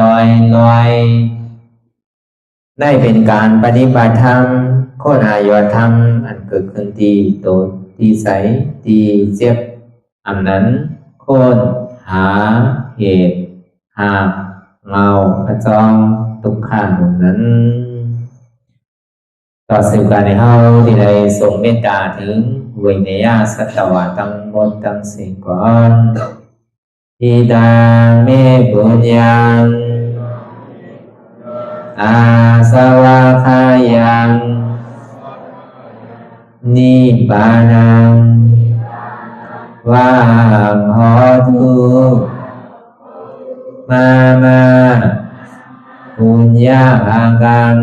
ลอยได้เป็นการปฏิบัติธรรมโคตรอายธรรมอันเกิดขึ้นที่โตที่ใสที่เจ็บอันนั้นโคนหาเหตุหาเงาพระจองทุกขันนั้นต่อสืบการในเฮาที่ได้ส่งเมตตาถึงวิเนยสัตวะทั้งหมดทั้งสิ้นก่อนอิดาเมปุญญังอาสวะคายังนิบานังวาหอตุมาปุญญาภากัง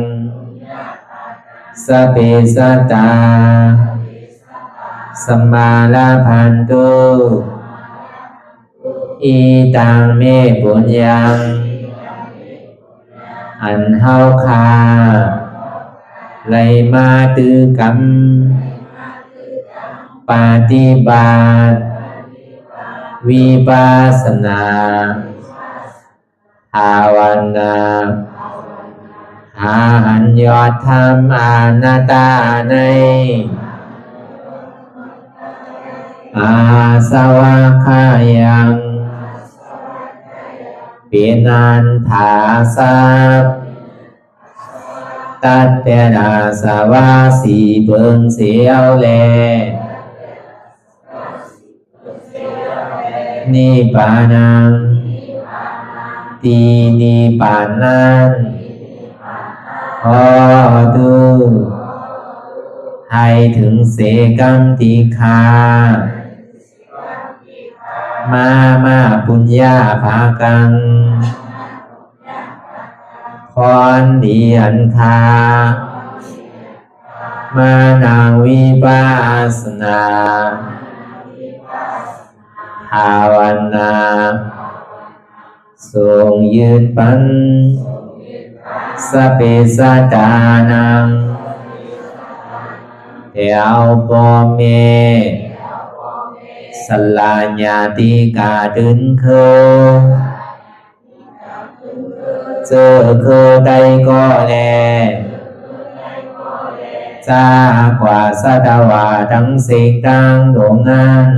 สเปสัตตาสัมมาลาภันตุอีตังเมปุญญังอันเฮาคาไลมาตือกรรมปฏิบัติวิปัสสนาภาวนาหาอันยอดธรรมอนัตตาในอาสวะคายังเป็นอันถาสัพตัดเปนาสวะสีเปิงเสียวแลนิพพานังตีนิพพานันขอดูให้ถึงเสกัมติคามาปุญญาภากังพรดีอันคามานาวิปัสสนาภาวนาทรงยืนปันสเปสัตตานังเอวปอเมสลาญาติกาดึงเคเจอเคได้ก็แลจากว่าสัตวาทั้งสิ่งทั้งดวงนั้น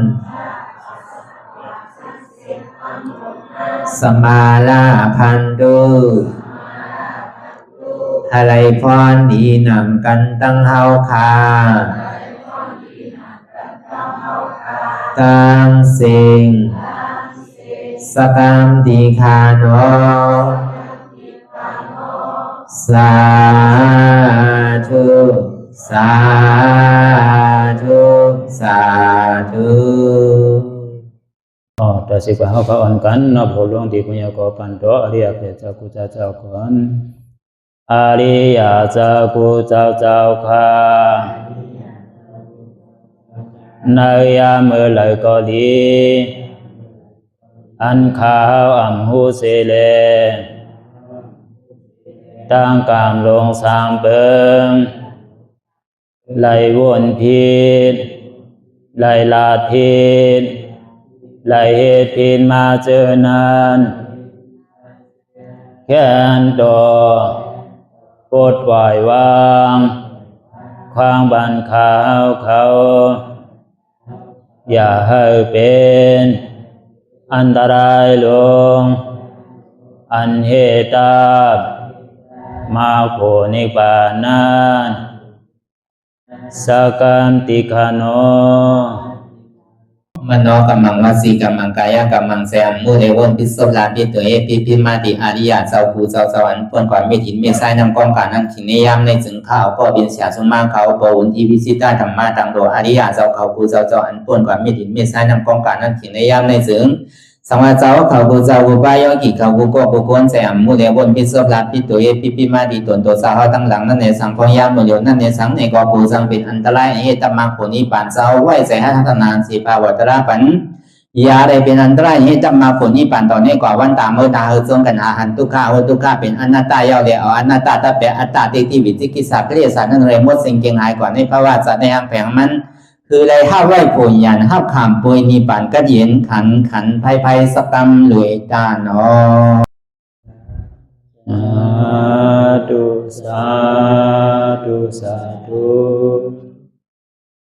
สมาลาพันตุอะไรพรดีนำกันตั้งเฮาคา ตังสิงสกัมติคาโนสาธุสาธุสาธุ ต่อสิกว่าเขาอ่อนกันนับหัวลวงที่ปุญญาโกปันโตอริยเพียเจ้ากูเจ้าก่อนอริยเจ้ากูเจ้าข้าในยามเมื่อไหร่ก็ดีอันข้าวอ่ำหูเสเลตั้งกามลงสามเปิงไหลวนพิษไหลลาดพิษไหลเหตุพิษมาเจอนานแค้นดอกปดไหววางความบันขาวเขาอย่าให้เป็นอันตรายลงอันเหตุตามาโผนิปานันสกัมติคาโนมโนกัมมังวสีกัมมังกายกัมมังแสมมุเรวนพิศลาปิตัวเอพิมาติอาริยะเจ้าภูเจ้าสวรรค์พ้นความเมตินเมสายนำกองการนั่งขินในยามในจึงข้าวก็บินเสียสมาเขาปวุนทีวิสิตาธรรมะตังโดอาริยะเจ้าเขาภูเจ้าสวรรค์พ้นความเมตินเมสายนำกองการนั่งขินในยามในจึงสังวาเจ้าเขาภูเจ้าภูบายอกิเขาภูก็ภูกวนแสมมุเรวนพิศลาปิตัวเอพิมาติตนตัวสาวตั้งหลังนั่นในสังพยามมุเรนั่นในสังในกอภูสังเป็นอันตรายเหตุมรรคผลนิพพานเจ้าไหวใส่ให้ทัศนานสีภาวตระปันยาได้เป็นอันตรายให้จำมาผลนิพพานตอนนี้กว่าวันตามเมื่อตาเฮจงกันหาหันทุกข้าทุกข้าเป็นอนัตตาเยาเดียวอนัตตาตาเปอัตตาติวิจิกิจสักเรียสันนั่นเลยมดสิ่งเก่งหายกว่าในภาวะสัตว์ในอังแผงมันคือเลยห้าไหวผลยันห้าขามปุยนิพพานก็เย็นขันภัยสกรรมรวยตาเนาะสาธุสาธุ